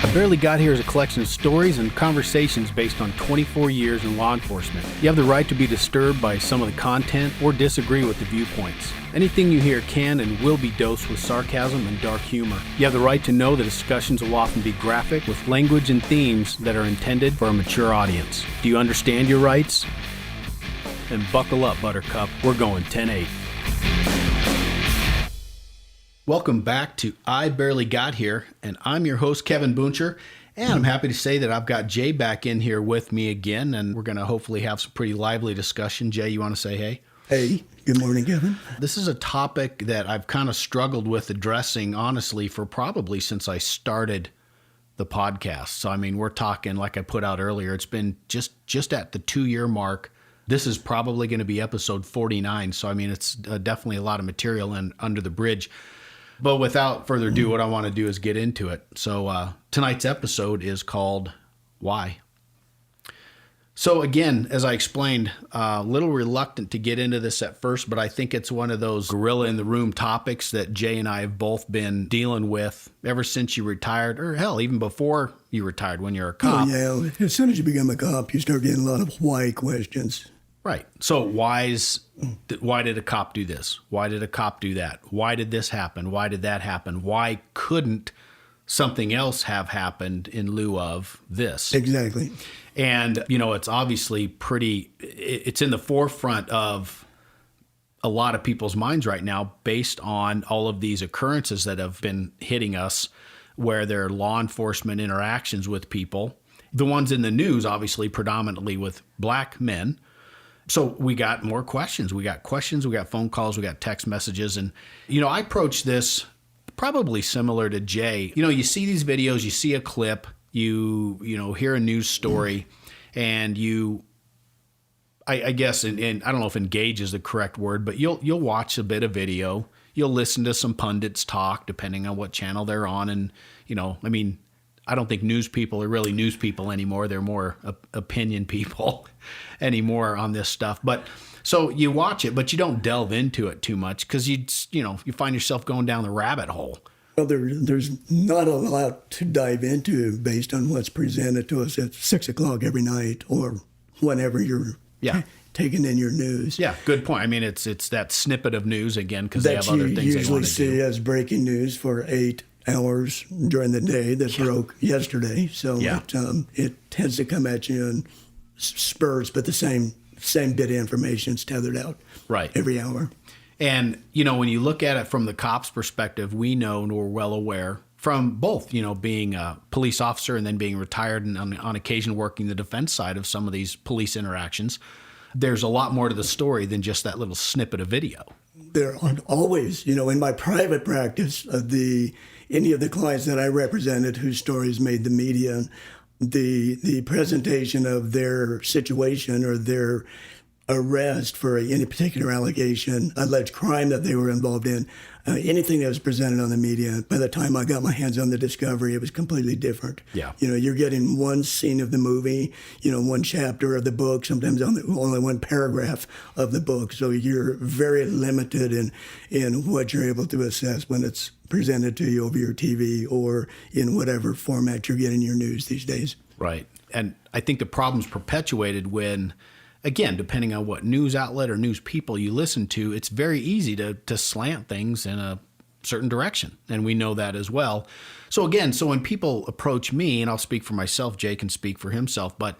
I Barely Got Here is a collection of stories and conversations based on 24 years in law enforcement. You have the right to be disturbed by some of the content or disagree with the viewpoints. Anything you hear can and will be dosed with sarcasm and dark humor. You have the right to know the discussions will often be graphic with language and themes that are intended for a mature audience. Do you understand your rights? Then buckle up, Buttercup. We're going 10-8. Welcome back to I Barely Got Here, and I'm your host, Kevin Buncher, and I'm happy to say that I've got Jay back in here with me again, and we're going to hopefully have some pretty lively discussion. Jay, you want to say hey? Hey, good morning, Kevin. This is a topic that I've kind of struggled with addressing, honestly, for probably since I started the podcast. So, I mean, we're talking, like I put out earlier, it's been just at the 2-year mark. This is probably going to be episode 49, so, I mean, it's definitely a lot of material under the bridge. But without further ado, what I want to do is get into it. So tonight's episode is called Why? So again, as I explained, a little reluctant to get into this at first, but I think it's one of those gorilla in the room topics that Jay and I have both been dealing with ever since you retired, or hell, even before you retired when you're a cop. Oh, yeah. As soon as you become a cop, you start getting a lot of why questions. Right. So why did a cop do this? Why did a cop do that? Why did this happen? Why did that happen? Why couldn't something else have happened in lieu of this? Exactly. And, you know, it's obviously it's in the forefront of a lot of people's minds right now based on all of these occurrences that have been hitting us where there are law enforcement interactions with people. The ones in the news, obviously, predominantly with black men. So we got more questions. We got phone calls, we got text messages. And, you know, I approach this probably similar to Jay. You know, you see these videos, you see a clip, you hear a news story, and I guess, and I don't know if engage is the correct word, but you'll watch a bit of video. You'll listen to some pundits talk, depending on what channel they're on. And, you know, I mean, I don't think news people are really news people anymore. They're more opinion people anymore on this stuff. But so you watch it, but you don't delve into it too much because you find yourself going down the rabbit hole. Well, there's not a lot to dive into based on what's presented to us at 6 o'clock every night or whenever you're taking in your news. Yeah, good point. I mean, it's that snippet of news again because they have other things they want to do. That you usually see as breaking news for 8 hours during the day that broke yesterday. So it tends to come at you in spurts, but the same bit of information is tethered out every hour. And, you know, when you look at it from the cop's perspective, we know and we're well aware from both, you know, being a police officer and then being retired and on occasion working the defense side of some of these police interactions, there's a lot more to the story than just that little snippet of video. There aren't always, you know, in my private practice, any of the clients that I represented whose stories made the media, the presentation of their situation or their arrest for any particular allegation, alleged crime that they were involved in, anything that was presented on the media, by the time I got my hands on the discovery, it was completely different. Yeah. You know, you're getting one scene of the movie, you know, one chapter of the book, sometimes only one paragraph of the book. So you're very limited in what you're able to assess when it's presented to you over your TV or in whatever format you're getting your news these days. Right. And I think the problem's perpetuated when, again, depending on what news outlet or news people you listen to, it's very easy to slant things in a certain direction. And we know that as well. So again, when people approach me, and I'll speak for myself, Jay can speak for himself, but,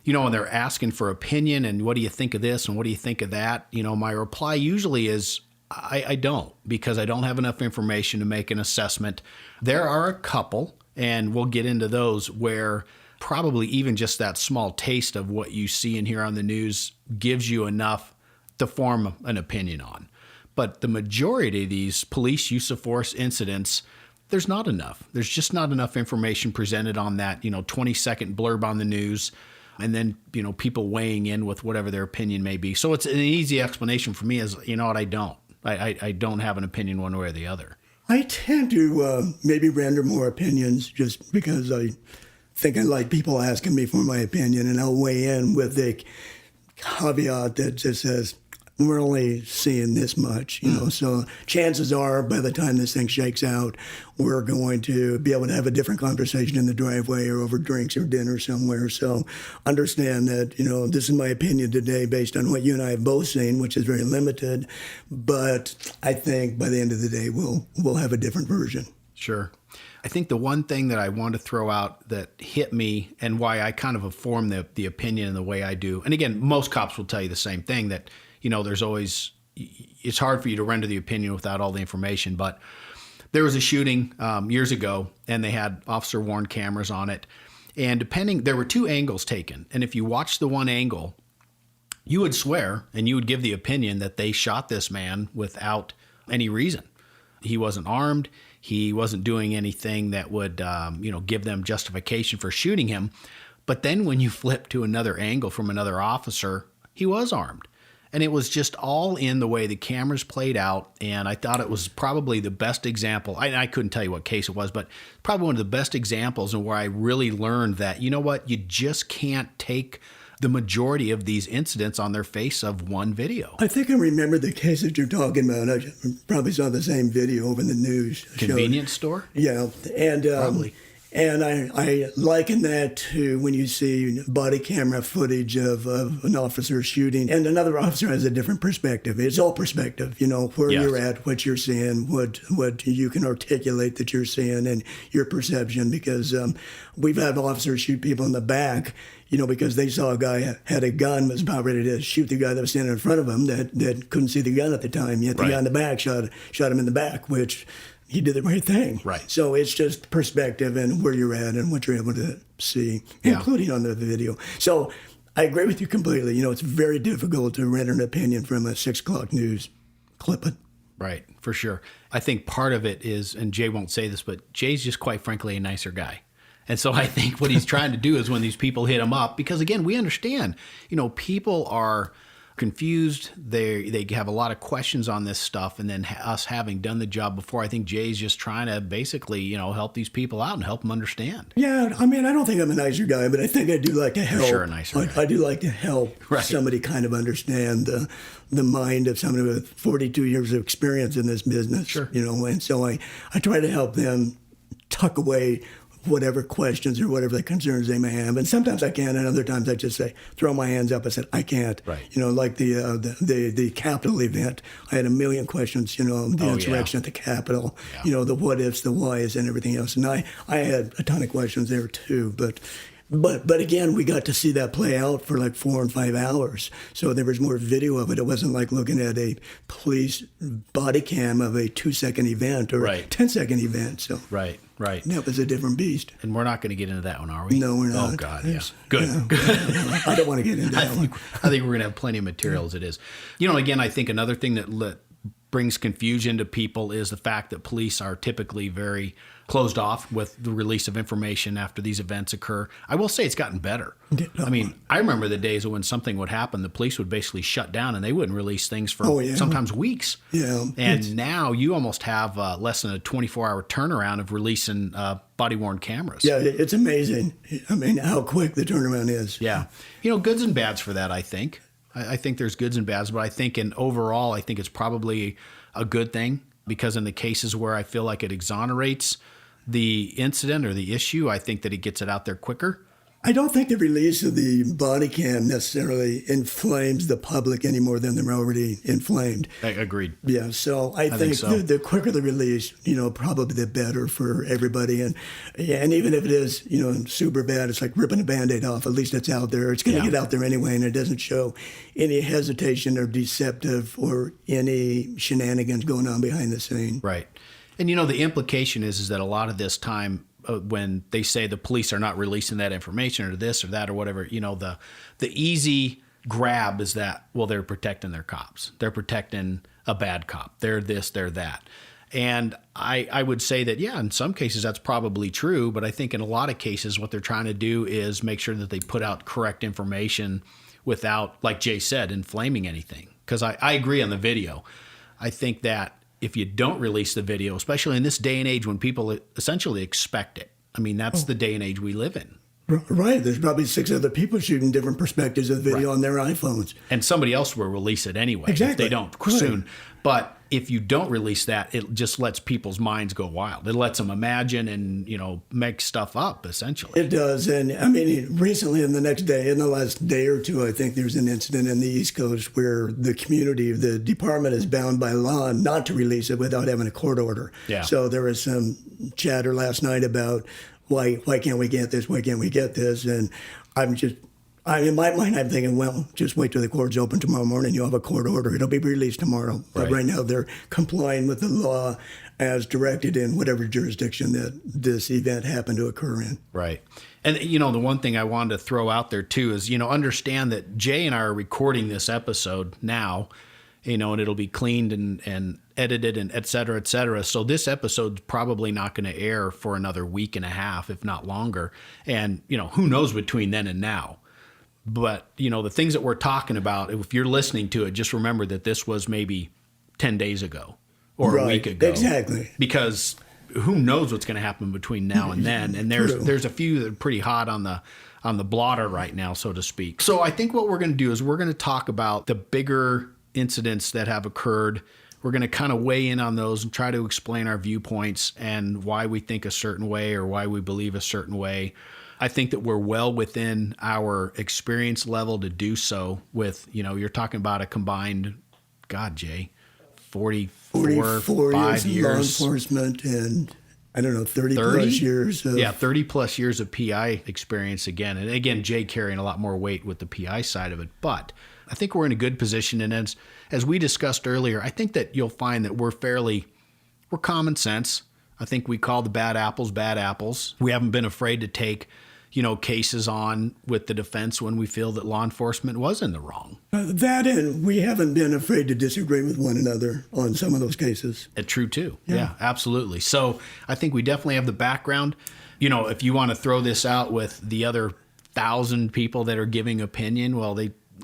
you know, when they're asking for opinion and what do you think of this and what do you think of that, you know, my reply usually is, I don't, because I don't have enough information to make an assessment. There are a couple, and we'll get into those, where probably even just that small taste of what you see and hear on the news gives you enough to form an opinion on. But the majority of these police use of force incidents, there's not enough. There's just not enough information presented on that, 20-second blurb on the news, and then, people weighing in with whatever their opinion may be. So it's an easy explanation for me is, you know what, I don't. I don't have an opinion one way or the other. I tend to maybe render more opinions just because I think I like people asking me for my opinion, and I'll weigh in with a caveat that just says, we're only seeing this much, you know. So chances are, by the time this thing shakes out, we're going to be able to have a different conversation in the driveway or over drinks or dinner somewhere. So understand that, you know, this is my opinion today based on what you and I have both seen, which is very limited. But I think by the end of the day, we'll have a different version. Sure. I think the one thing that I want to throw out that hit me and why I kind of form the opinion in the way I do, and again, most cops will tell you the same thing, that, you know, there's always, it's hard for you to render the opinion without all the information. But there was a shooting years ago, and they had officer-worn cameras on it. And there were two angles taken. And if you watch the one angle, you would swear and you would give the opinion that they shot this man without any reason. He wasn't armed. He wasn't doing anything that would, give them justification for shooting him. But then when you flip to another angle from another officer, he was armed. And it was just all in the way the cameras played out. And I thought it was probably the best example. I couldn't tell you what case it was, but probably one of the best examples and where I really learned that, you know what, you just can't take the majority of these incidents on their face of one video. I think I remember the case that you're talking about. I probably saw the same video over in the news. Convenience store? Yeah. And probably. And I liken that to when you see body camera footage of an officer shooting, and another officer has a different perspective. It's all perspective, you know, where Yes. you're at, what you're seeing, what you can articulate that you're seeing, and your perception. Because we've had officers shoot people in the back, you know, because they saw a guy had a gun, was about ready to shoot the guy that was standing in front of him that couldn't see the gun at the time. Yet the guy in the back shot him in the back, which he did the right thing. Right. So it's just perspective and where you're at and what you're able to see, including on the video. So I agree with you completely. You know, it's very difficult to render an opinion from a 6 o'clock news clipping. Right, for sure. I think part of it is, and Jay won't say this, but Jay's just quite frankly a nicer guy. And so I think what he's trying to do is when these people hit him up, because again, we understand, you know, people are confused. They have a lot of questions on this stuff. And then us having done the job before, I think Jay's just trying to basically, you know, help these people out and help them understand. Yeah, I mean, I don't think I'm a nicer guy, but I think I do like to help. For sure, a nicer guy. I do like to help somebody kind of understand the mind of somebody with 42 years of experience in this business. Sure. You know, and so I try to help them tuck away whatever questions or whatever the concerns they may have. And sometimes I can, and other times I just say, throw my hands up and say, I can't. Right. You know, like the Capitol event, I had a million questions, you know, the insurrection at the Capitol, you know, the what ifs, the whys, and everything else. And I had a ton of questions there too, But again, we got to see that play out for like 4 and 5 hours. So there was more video of it. It wasn't like looking at a police body cam of a 2-second event or a 10-second event. So Right. that was a different beast. And we're not going to get into that one, are we? No, we're not. Oh, God, yeah. Good. I don't want to get into that one. I think we're going to have plenty of material as it is. You know, again, I think another thing that brings confusion to people is the fact that police are typically very closed off with the release of information after these events occur. I will say it's gotten better. I mean, I remember the days when something would happen, the police would basically shut down and they wouldn't release things for sometimes weeks. Yeah. And now you almost have less than a 24-hour turnaround of releasing body-worn cameras. Yeah, it's amazing. I mean, how quick the turnaround is. Yeah. You know, goods and bads for that, I think. I think there's goods and bads, but I think overall, I think it's probably a good thing, because in the cases where I feel like it exonerates the incident or the issue, I think that it gets it out there quicker. I don't think the release of the body cam necessarily inflames the public any more than they're already inflamed. Agreed. Yeah, so I think so. the quicker the release, you know, probably the better for everybody. And even if it is, you know, super bad, it's like ripping a Band-Aid off. At least it's out there. It's going to get out there anyway, and it doesn't show any hesitation or deceptive or any shenanigans going on behind the scene. Right. And, you know, the implication is that a lot of this time, when they say the police are not releasing that information or this or that or whatever, you know, the easy grab is that, well, they're protecting their cops. They're protecting a bad cop. They're this, they're that. And I would say that, yeah, in some cases that's probably true, but I think in a lot of cases what they're trying to do is make sure that they put out correct information without, like Jay said, inflaming anything. Because I agree on the video. I think that if you don't release the video, especially in this day and age when people essentially expect it. I mean, that's the day and age we live in. Right. There's probably 6 other people shooting different perspectives of the video on their iPhones. And somebody else will release it anyway Exactly. if they don't soon. But if you don't release that, it just lets people's minds go wild. It lets them imagine and, make stuff up, essentially. It does. And I mean, recently in the last day or two, I think there's an incident in the East Coast where the department is bound by law not to release it without having a court order. Yeah. So there was some chatter last night about why can't we get this? Why can't we get this? And in my mind, I'm thinking, well, just wait till the court's open tomorrow morning. You'll have a court order. It'll be released tomorrow. But right now, they're complying with the law as directed in whatever jurisdiction that this event happened to occur in. Right. And, the one thing I wanted to throw out there, too, is, understand that Jay and I are recording this episode now, and it'll be cleaned and edited and et cetera, et cetera. So this episode's probably not going to air for another week and a half, if not longer. And, who knows between then and now. But, the things that we're talking about, if you're listening to it, just remember that this was maybe 10 days ago or a week ago. Exactly. Because who knows what's going to happen between now and then. And there's a few that are pretty hot on the blotter right now, so to speak. So I think what we're going to do is we're going to talk about the bigger incidents that have occurred. We're going to kind of weigh in on those and try to explain our viewpoints and why we think a certain way or why we believe a certain way. I think that we're well within our experience level to do so with, you're talking about a combined, Jay, 44 5 years law enforcement and, 30 plus years. 30 plus years of PI experience again. And again, Jay carrying a lot more weight with the PI side of it. But I think we're in a good position. And as we discussed earlier, I think that you'll find that we're common sense. I think we call the bad apples bad apples. We haven't been afraid to take cases on with the defense when we feel that law enforcement was in the wrong. That and we haven't been afraid to disagree with one another on some of those cases. True, too. Yeah, absolutely. So I think we definitely have the background. If you want to throw this out with the other 1,000 people that are giving opinion, well,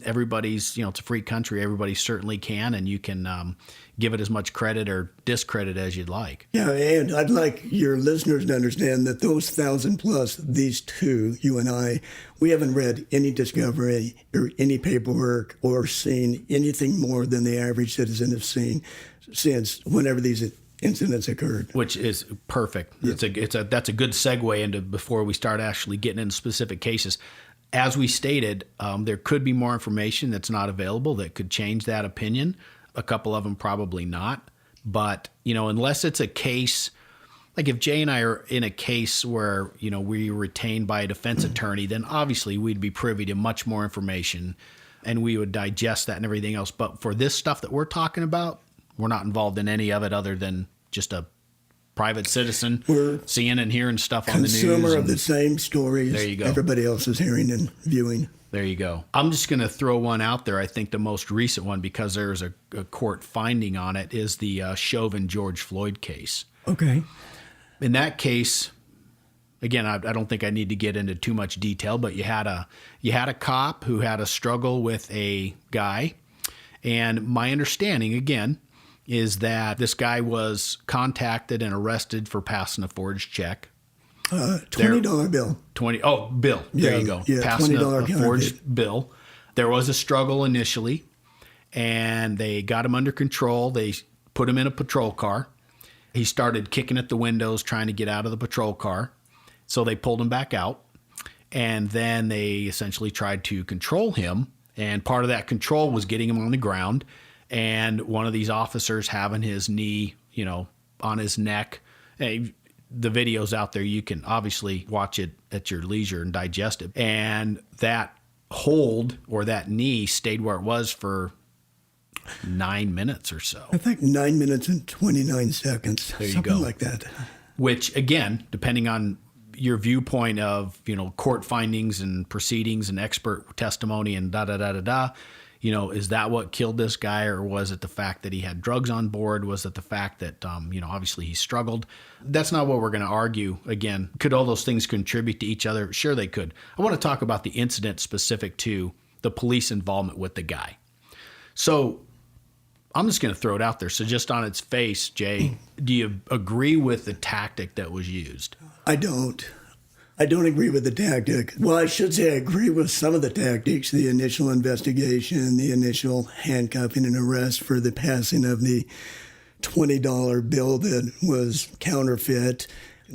everybody's, it's a free country. Everybody certainly can, and you can give it as much credit or discredit as you'd like. Yeah, and I'd like your listeners to understand that those 1,000 plus, these two, you and I, we haven't read any discovery or any paperwork or seen anything more than the average citizen has seen since whenever these incidents occurred. Which is perfect. Yeah. That's a good segue into before we start actually getting into specific cases. As we stated, there could be more information that's not available that could change that opinion. A couple of them probably not. But, unless it's a case, like if Jay and I are in a case where, we were retained by a defense attorney, then obviously we'd be privy to much more information and we would digest that and everything else. But for this stuff that we're talking about, we're not involved in any of it other than just a private citizen seeing and hearing stuff on the news. Consumer of the same stories there you go. Everybody else is hearing and viewing. There you go. I'm just going to throw one out there. I think the most recent one, because there's a court finding on it, is the Chauvin George Floyd case. Okay. In that case, again, I don't think I need to get into too much detail, but you had a cop who had a struggle with a guy, and my understanding, again, is that this guy was contacted and arrested for passing a forged check. $20 bill. Bill. There you go. Yeah, passing $20 a forged bill. There was a struggle initially, and they got him under control. They put him in a patrol car. He started kicking at the windows, trying to get out of the patrol car. So they pulled him back out, and then they essentially tried to control him. And part of that control was getting him on the ground, and one of these officers having his knee, on his neck. The video's out there. You can obviously watch it at your leisure and digest it. And that hold or that knee stayed where it was for 9 minutes or so. I think 9 minutes and 29 seconds. There you something go. Like that. Which, again, depending on your viewpoint of, court findings and proceedings and expert testimony and da-da-da-da-da, is that what killed this guy, or was it the fact that he had drugs on board? Was it the fact that, obviously he struggled? That's not what we're going to argue. Again, could all those things contribute to each other? Sure, they could. I want to talk about the incident specific to the police involvement with the guy. So I'm just going to throw it out there. So just on its face, Jay, do you agree with the tactic that was used? I don't. I don't agree with the tactic. Well, I should say I agree with some of the tactics, the initial investigation, the initial handcuffing and arrest for the passing of the $20 bill that was counterfeit.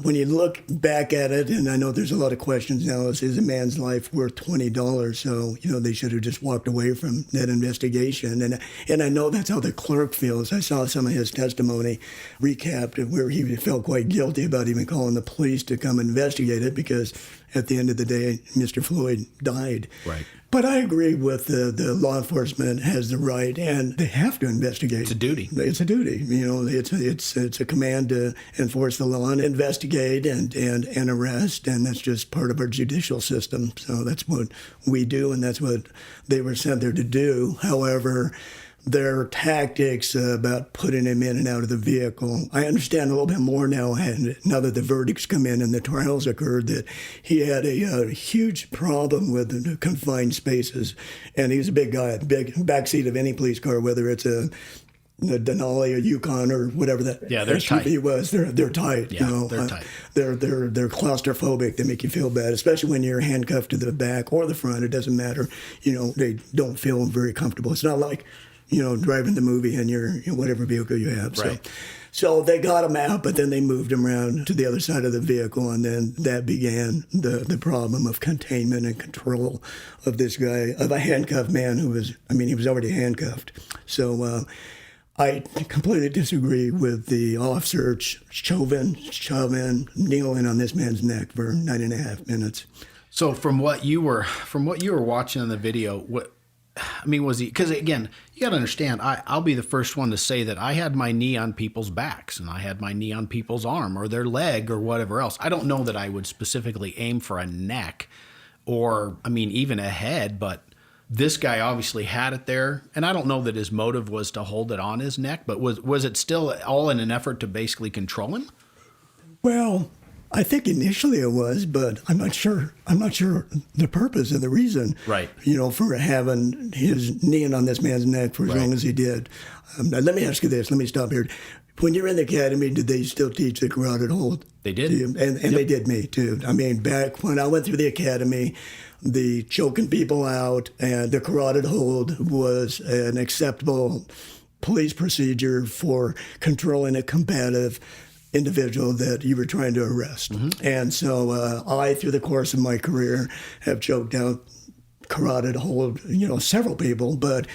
When you look back at it, and I know there's a lot of questions now, is a man's life worth $20? So, they should have just walked away from that investigation. And I know that's how the clerk feels. I saw some of his testimony recapped where he felt quite guilty about even calling the police to come investigate it because at the end of the day, Mr. Floyd died. Right. But I agree with the law enforcement has the right, and they have to investigate. It's a duty. It's a duty. It's a command to enforce the law and investigate and arrest, and that's just part of our judicial system. So that's what we do, and that's what they were sent there to do. However, their tactics about putting him in and out of the vehicle. I understand a little bit more now, and now that the verdicts come in and the trials occurred, that he had a huge problem with the confined spaces. And he's a big guy, big backseat of any police car, whether it's a Denali or Yukon or whatever that they're SUV tight. was. They're tight. Yeah, they're tight. They're claustrophobic. They make you feel bad, especially when you're handcuffed to the back or the front. It doesn't matter. They don't feel very comfortable. It's not like driving the movie in your whatever vehicle you have. Right. So they got him out, but then they moved him around to the other side of the vehicle, and then that began the problem of containment and control of this guy, of a handcuffed man he was already handcuffed. So I completely disagree with the officer Chauvin kneeling on this man's neck for 9.5 minutes. So from what you were watching in the video, was he? Because again, you got to understand. I'll be the first one to say that I had my knee on people's backs and I had my knee on people's arm or their leg or whatever else. I don't know that I would specifically aim for a neck or even a head, but this guy obviously had it there, and I don't know that his motive was to hold it on his neck, but was it still all in an effort to basically control him? Well, I think initially it was, but I'm not sure the purpose and the reason, right? For having his knee on this man's neck for as long as he did. Let me ask you this. Let me stop here. When you're in the academy, did they still teach the carotid hold? They did, and they did me too. Back when I went through the academy, the choking people out and the carotid hold was an acceptable police procedure for controlling a combative individual that you were trying to arrest. Mm-hmm. And so I, through the course of my career, have choked out carotid hold, several people. But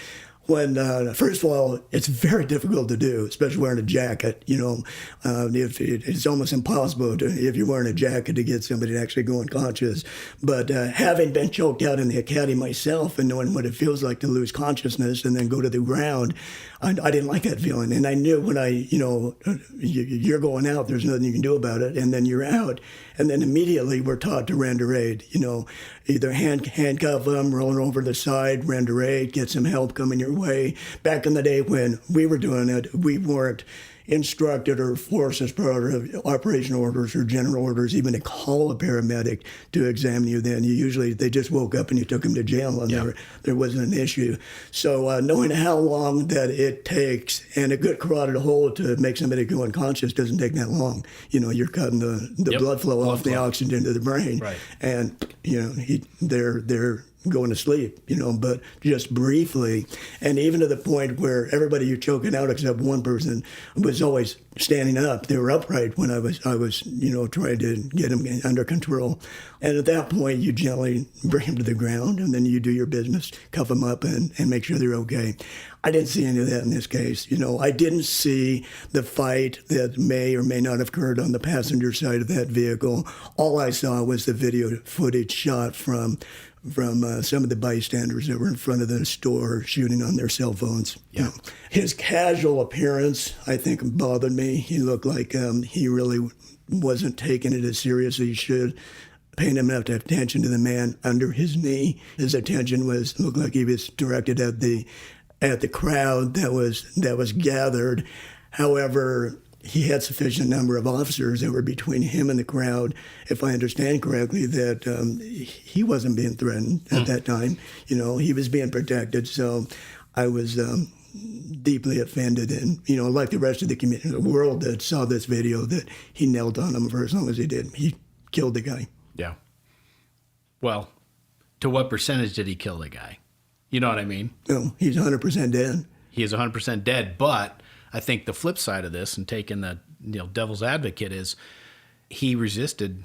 when, first of all, it's very difficult to do, especially wearing a jacket. It's almost impossible if you're wearing a jacket to get somebody to actually go unconscious. But having been choked out in the academy myself and knowing what it feels like to lose consciousness and then go to the ground, I didn't like that feeling. And I knew when you're going out, there's nothing you can do about it, and then you're out. And then immediately we're taught to render aid, either handcuff them, roll them over the side, render aid, get some help coming your way. Back in the day when we were doing it, we weren't instructed or forced as part of operation orders or general orders even to call a paramedic to examine you then. They just woke up and you took them to jail and there wasn't an issue. So knowing how long that it takes and a good carotid hold to make somebody go unconscious doesn't take that long. You're cutting the blood flow off the oxygen to the brain. Right. And, they're going to sleep, but just briefly. And even to the point where everybody you're choking out except one person was always standing up. They were upright when I was trying to get them under control. And at that point, you gently bring them to the ground, and then you do your business, cuff them up, and make sure they're okay. I didn't see any of that in this case. I didn't see the fight that may or may not have occurred on the passenger side of that vehicle. All I saw was the video footage shot from some of the bystanders that were in front of the store shooting on their cell phones. Yeah. His casual appearance, I think, bothered me. He looked like he really wasn't taking it as serious as he should, paying enough attention to the man under his knee. His attention looked like he was directed at the crowd that was gathered. However, he had sufficient number of officers that were between him and the crowd, if I understand correctly, that he wasn't being threatened at that time. He was being protected. So I was deeply offended, and like the rest of the community, the world that saw this video, that he knelt on him for as long as he did. He killed the guy. Yeah. Well, to what percentage did he kill the guy? You know what I mean? No, he's 100% dead. He is 100% dead, but I think the flip side of this, and taking the devil's advocate, is he resisted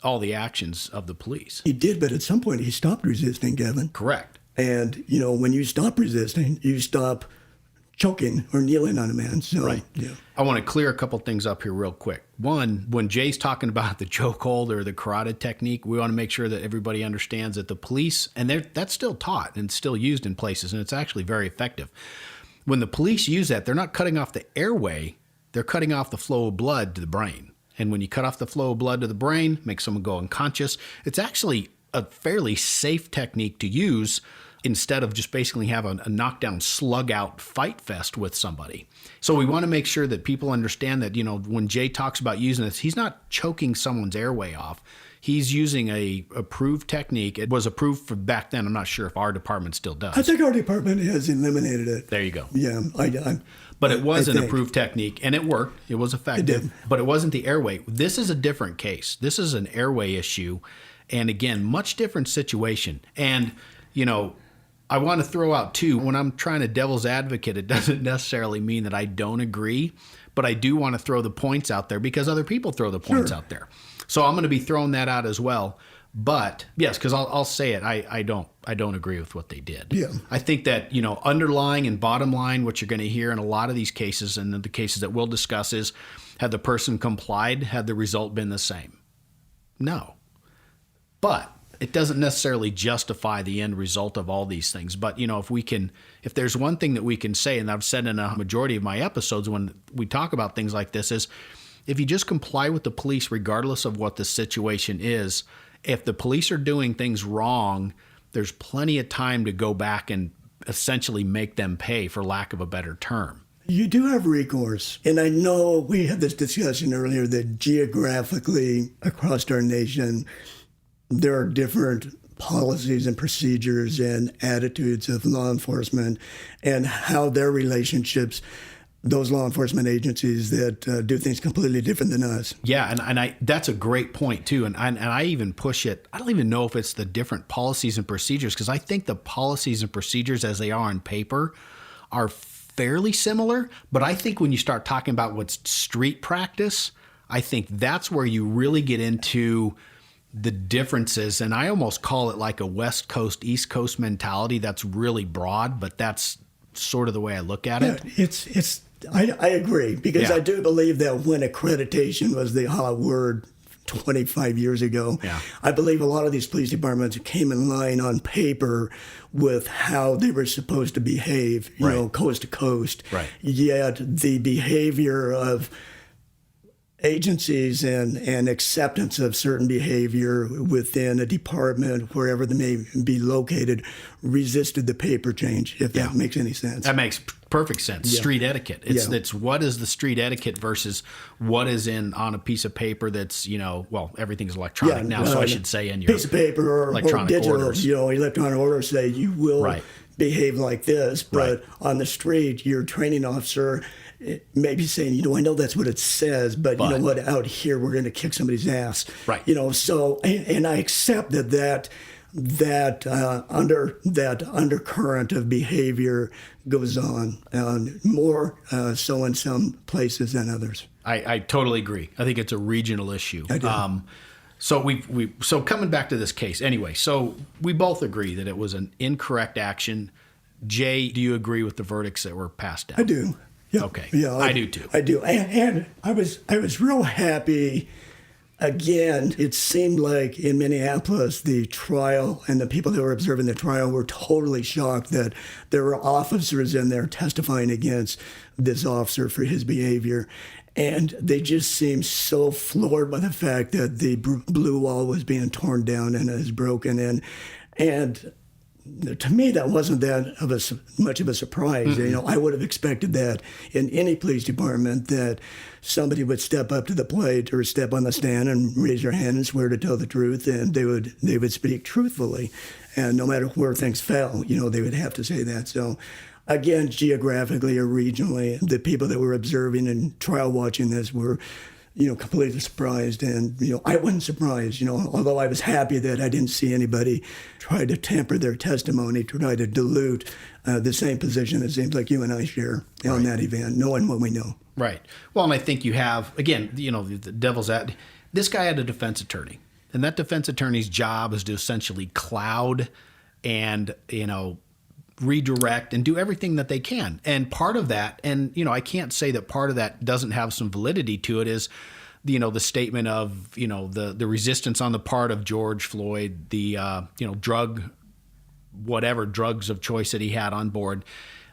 all the actions of the police. He did, but at some point he stopped resisting, Kevin. Correct. And, when you stop resisting, you stop choking or kneeling on a man. So, Right. Yeah. I want to clear a couple things up here real quick. One, when Jay's talking about the chokehold or the carotid technique, we want to make sure that everybody understands that the police, and that's still taught and still used in places, and it's actually very effective. When the police use that, they're not cutting off the airway, they're cutting off the flow of blood to the brain. And when you cut off the flow of blood to the brain, make someone go unconscious, it's actually a fairly safe technique to use instead of just basically have a knockdown, slug out fight fest with somebody. So we want to make sure that people understand that, when Jay talks about using this, he's not choking someone's airway off. He's using a approved technique. It was approved for back then. I'm not sure if our department still does. I think our department has eliminated it. There you go. Yeah, But it was an approved technique, and it worked. It was effective. It did. But it wasn't the airway. This is a different case. This is an airway issue. And again, much different situation. And, I want to throw out, too, when I'm trying to devil's advocate, it doesn't necessarily mean that I don't agree. But I do want to throw the points out there because other people throw the points out there. So I'm going to be throwing that out as well. But yes, because I'll say it, I don't agree with what they did. Yeah. I think that, underlying and bottom line, what you're going to hear in a lot of these cases, and the cases that we'll discuss, is had the person complied, had the result been the same? No. But it doesn't necessarily justify the end result of all these things. But, if there's one thing that we can say, and I've said in a majority of my episodes when we talk about things like this, is if you just comply with the police, regardless of what the situation is, if the police are doing things wrong, there's plenty of time to go back and essentially make them pay, for lack of a better term. You do have recourse. And I know we had this discussion earlier that geographically across our nation, there are different policies and procedures and attitudes of law enforcement and how their relationships, those law enforcement agencies that do things completely different than us. Yeah, and that's a great point too. And I even push it. I don't even know if it's the different policies and procedures, because I think the policies and procedures as they are on paper are fairly similar. But I think when you start talking about what's street practice, I think that's where you really get into the differences. And I almost call it like a West Coast, East Coast mentality. That's really broad, but that's sort of the way I look at it. I agree, because Yeah. I do believe that when accreditation was the hot word 25 years ago, Yeah. I believe a lot of these police departments came in line on paper with how they were supposed to behave, Right. coast to coast. Right. Yet the behavior of agencies and acceptance of certain behavior within a department, wherever they may be located, resisted the paper change, if that makes any sense. That makes perfect sense. Yeah. Street etiquette. It's Yeah. it's what is the street etiquette versus what is on a piece of paper that's, everything's electronic now, so I should say in your piece of paper or electronic digital, orders. Electronic orders say you will Right. behave like this, but Right. on the street, your training officer may be saying, I know that's what it says, but you know what, out here we're going to kick somebody's ass. Right. So and I accept that undercurrent of behavior goes on, more so in some places than others. I totally agree. I think it's a regional issue. I do. So coming back to this case, anyway, so we both agree that it was an incorrect action. Jay, do you agree with the verdicts that were passed down? I do. Yeah. Okay. Yeah, I do too. I do. And I was real happy. Again, it seemed like in Minneapolis, the trial and the people that were observing the trial were totally shocked that there were officers in there testifying against this officer for his behavior. And they just seemed so floored by the fact that the blue wall was being torn down and is broken. And to me, that wasn't much of a surprise. Mm-hmm. I would have expected that in any police department, that somebody would step up to the plate or step on the stand and raise their hand and swear to tell the truth, and they would speak truthfully. And no matter where things fell, they would have to say that. So, again, geographically or regionally, the people that were observing and trial watching this were completely surprised. And, I wasn't surprised, although I was happy that I didn't see anybody try to temper their testimony, try to dilute the same position it seems like you and I share on that event, knowing what we know. Right. Well, and I think you have, again, the devil's at this guy had a defense attorney, and that defense attorney's job is to essentially cloud and, redirect and do everything that they can. And part of that, and, I can't say that part of that doesn't have some validity to it, is, the statement of, the resistance on the part of George Floyd, the, drugs of choice that he had on board.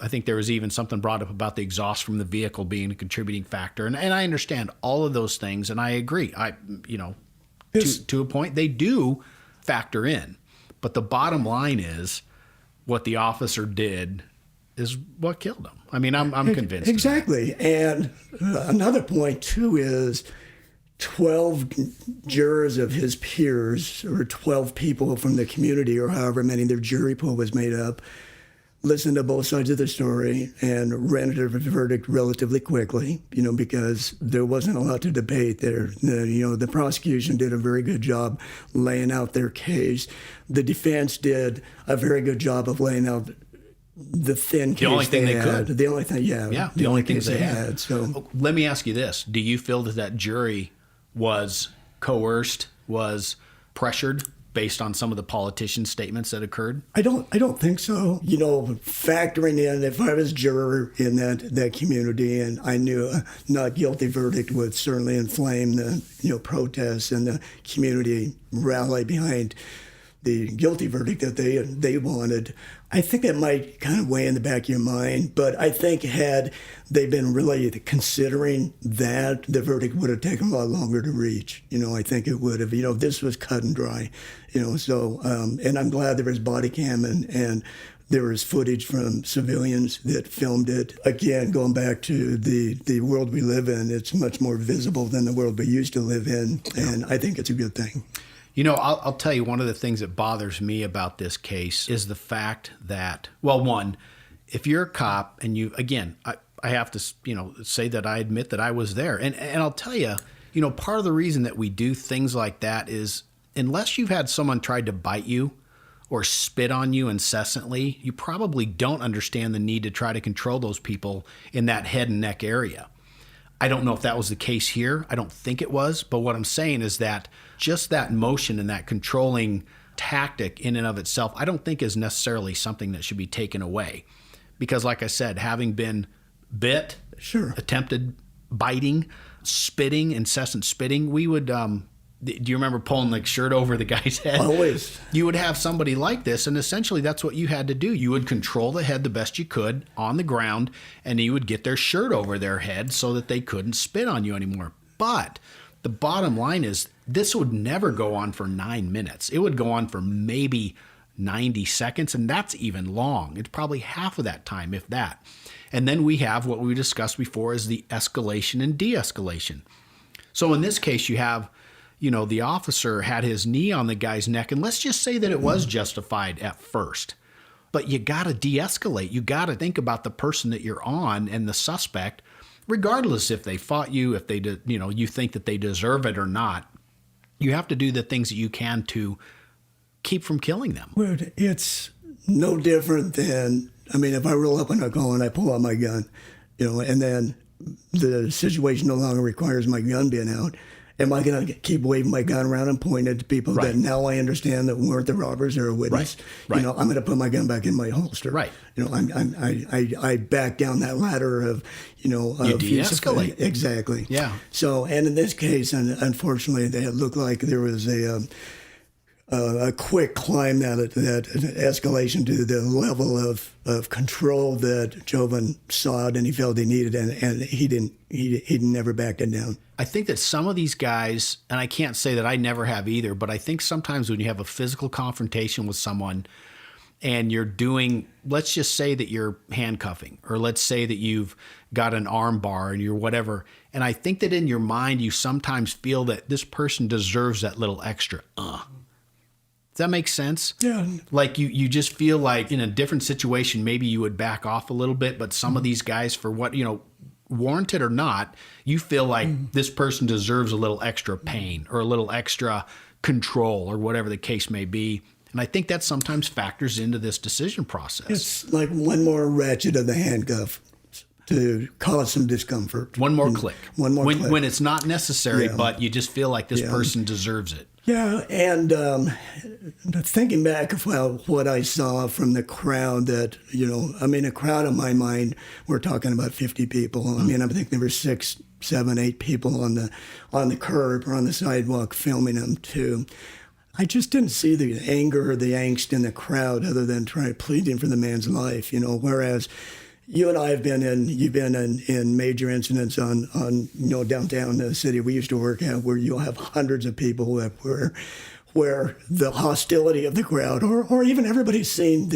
I think there was even something brought up about the exhaust from the vehicle being a contributing factor. And I understand all of those things, and I agree. To a point, they do factor in. But the bottom line is what the officer did is what killed him. I mean, I'm convinced. Exactly. And another point, too, is 12 jurors of his peers, or 12 people from the community, or however many their jury pool was made up, listened to both sides of the story and rendered a verdict relatively quickly, because there wasn't a lot to debate there. The prosecution did a very good job laying out their case. The defense did a very good job of laying out the thin case. The only thing they could. The only thing, the only things they had. So let me ask you this. Do you feel that jury was coerced, was pressured based on some of the politicians' statements that occurred? I don't think so. Factoring in, if I was juror in that community and I knew a not guilty verdict would certainly inflame the protests and the community rally behind the guilty verdict that they wanted, I think that might kind of weigh in the back of your mind. But I think had they been really considering that, the verdict would have taken a lot longer to reach. I think it would have. This was cut and dry. So and I'm glad there was body cam and there was footage from civilians that filmed it. Again, going back to the world we live in, it's much more visible than the world we used to live in, and I think it's a good thing. I'll tell you, one of the things that bothers me about this case is the fact that, well, one, if you're a cop and I have to, say that I admit that I was there. And I'll tell you, part of the reason that we do things like that is unless you've had someone try to bite you or spit on you incessantly, you probably don't understand the need to try to control those people in that head and neck area. I don't know if that was the case here. I don't think it was. But what I'm saying is that just that motion and that controlling tactic in and of itself, I don't think is necessarily something that should be taken away. Because like I said, having been bit, sure, attempted biting, spitting, incessant spitting, we would, do you remember pulling the shirt over the guy's head? Always. You would have somebody like this, and essentially that's what you had to do. You would control the head the best you could on the ground, and you would get their shirt over their head so that they couldn't spit on you anymore. But the bottom line is this would never go on for 9 minutes. It would go on for maybe 90 seconds, and that's even long. It's probably half of that time, if that. And then we have what we discussed before is the escalation and de-escalation. So in this case, you have the officer had his knee on the guy's neck, and let's just say that it was justified at first. But you got to de-escalate. You got to think about the person that you're on and the suspect, regardless if they fought you, if they you think that they deserve it or not. You have to do the things that you can to keep from killing them. Well, it's no different than, if I roll up on a call and I pull out my gun, and then the situation no longer requires my gun being out. Am I going to keep waving my gun around and pointing it to people that now I understand that weren't the robbers or a witness? Right. I'm going to put my gun back in my holster. Right. I back down that ladder of, you de-escalate. Exactly. Yeah. So, and in this case, unfortunately, it looked like there was a quick climb that escalation to the level of control that Jovan sought and he felt he needed, and he never backed it down. I think that some of these guys, and I can't say that I never have either, but I think sometimes when you have a physical confrontation with someone and you're doing, let's just say that you're handcuffing, or let's say that you've got an arm bar and you're whatever, and I think that in your mind you sometimes feel that this person deserves that little extra Does that make sense? Yeah. Like you just feel like in a different situation, maybe you would back off a little bit, but some of these guys, for warranted or not, you feel like this person deserves a little extra pain or a little extra control or whatever the case may be. And I think that sometimes factors into this decision process. It's like one more ratchet of the handcuff to cause some discomfort. One more click. One more click. When it's not necessary, Yeah. but you just feel like this Yeah. person deserves it. Yeah, and thinking back of what I saw from the crowd that, a crowd in my mind, we're talking about 50 people. I think there were 6, 7, 8 people on the curb or on the sidewalk filming them too. I just didn't see the anger or the angst in the crowd other than pleading for the man's life, whereas you and I you've been in major incidents on downtown the city we used to work at where you'll have hundreds of people where the hostility of the crowd or even everybody's seen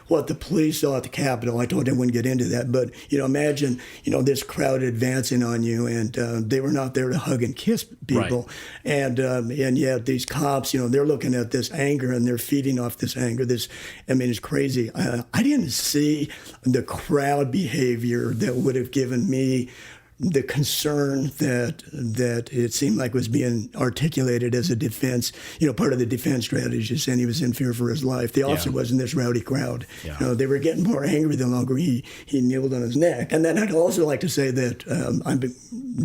what the police saw at the Capitol. I told them I wouldn't get into that, but imagine this crowd advancing on you and they were not there to hug and kiss people, right. and yet these cops, they're looking at this anger and they're feeding off this anger. It's crazy. I didn't see the crowd behavior that would have given me the concern that it seemed like was being articulated as a defense, part of the defense strategy, saying he was in fear for his life. The officer was in this rowdy crowd. Yeah. They were getting more angry the longer he kneeled on his neck. And then I'd also like to say that I'm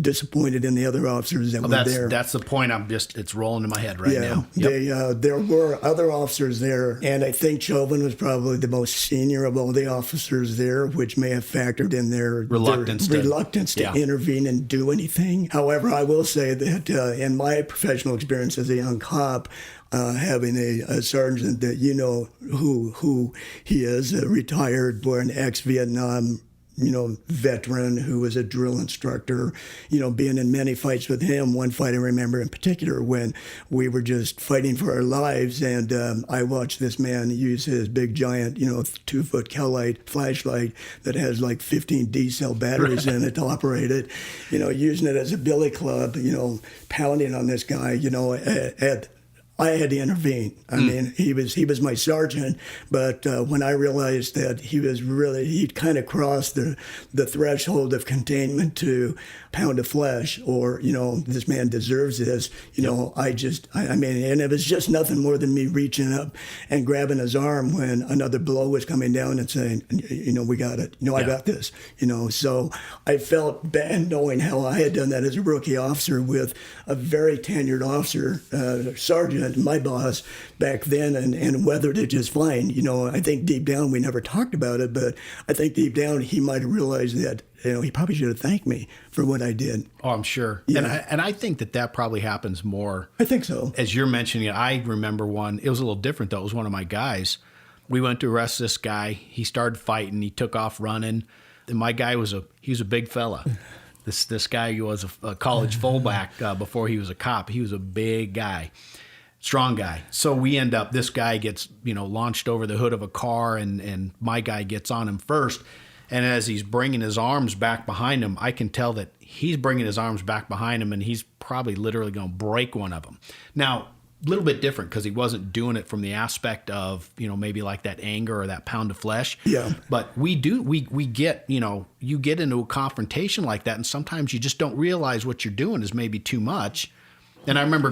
disappointed in the other officers that were there. That's the point. It's rolling in my head right now. Yep. There were other officers there, and I think Chauvin was probably the most senior of all the officers there, which may have factored in their reluctance to intervene and do anything. However, I will say that in my professional experience as a young cop, having a sergeant that who he is, a retired or an ex-Vietnam veteran who was a drill instructor, being in many fights with him. One fight I remember in particular when we were just fighting for our lives, and I watched this man use his big giant, 2-foot Cal-Lite flashlight that has like 15 D-cell batteries in it to operate it, using it as a billy club, pounding on this guy, I had to intervene. He was my sergeant, but when I realized that he'd kind of crossed the threshold of containment to pound of flesh, or this man deserves this. And it was just nothing more than me reaching up and grabbing his arm when another blow was coming down and saying, we got it. I got this. So I felt bad knowing how I had done that as a rookie officer with a very tenured officer, sergeant, my boss back then, and weathered it just fine. I think deep down we never talked about it, but I think deep down he might have realized that he probably should have thanked me for what I did. Oh, I'm sure. Yeah. And I think that probably happens more. I think so. As you're mentioning it, I remember one. It was a little different though. It was one of my guys. We went to arrest this guy. He started fighting. He took off running. And my guy was a big fella. This guy was a college fullback before he was a cop. He was a big guy. Strong guy. So this guy gets, launched over the hood of a car and my guy gets on him first. And as he's bringing his arms back behind him, I can tell that he's bringing his arms back behind him and he's probably literally going to break one of them. Now, a little bit different because he wasn't doing it from the aspect of, maybe like that anger or that pound of flesh. Yeah. But we get, you get into a confrontation like that and sometimes you just don't realize what you're doing is maybe too much. And I remember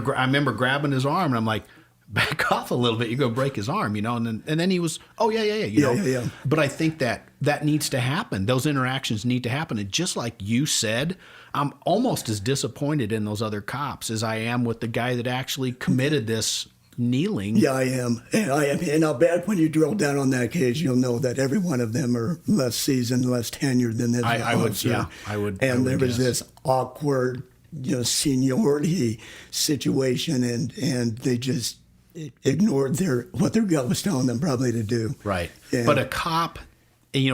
grabbing his arm and I'm like, back off a little bit, you're going to break his arm, and then he was, oh, yeah. Yeah. But I think that needs to happen. Those interactions need to happen. And just like you said, I'm almost as disappointed in those other cops as I am with the guy that actually committed this kneeling. Yeah, I am. And I'll bet when you drill down on that case, you'll know that every one of them are less seasoned, less tenured than this officer. I would. And there was this awkward, seniority situation, and they just ignored what their gut was telling them probably to do. Right. Yeah. But a cop,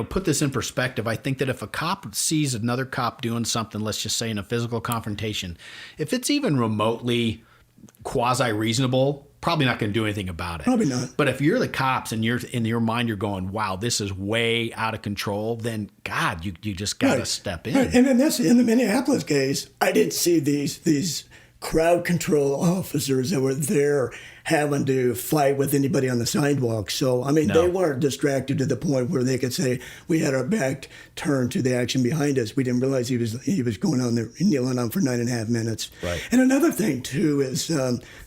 put this in perspective. I think that if a cop sees another cop doing something, let's just say in a physical confrontation, if it's even remotely quasi-reasonable, probably not going to do anything about it. Probably not. But if you're the cops and you're in your mind, you're going, wow, this is way out of control, then God, you just got to step in. Right. And in the Minneapolis case, I didn't see these crowd control officers that were there having to fight with anybody on the sidewalk. So, I mean, No. they weren't distracted to the point where they could say, we had our back turned to the action behind us. We didn't realize he was going on there, kneeling on for 9.5 minutes. Right. And another thing, too, is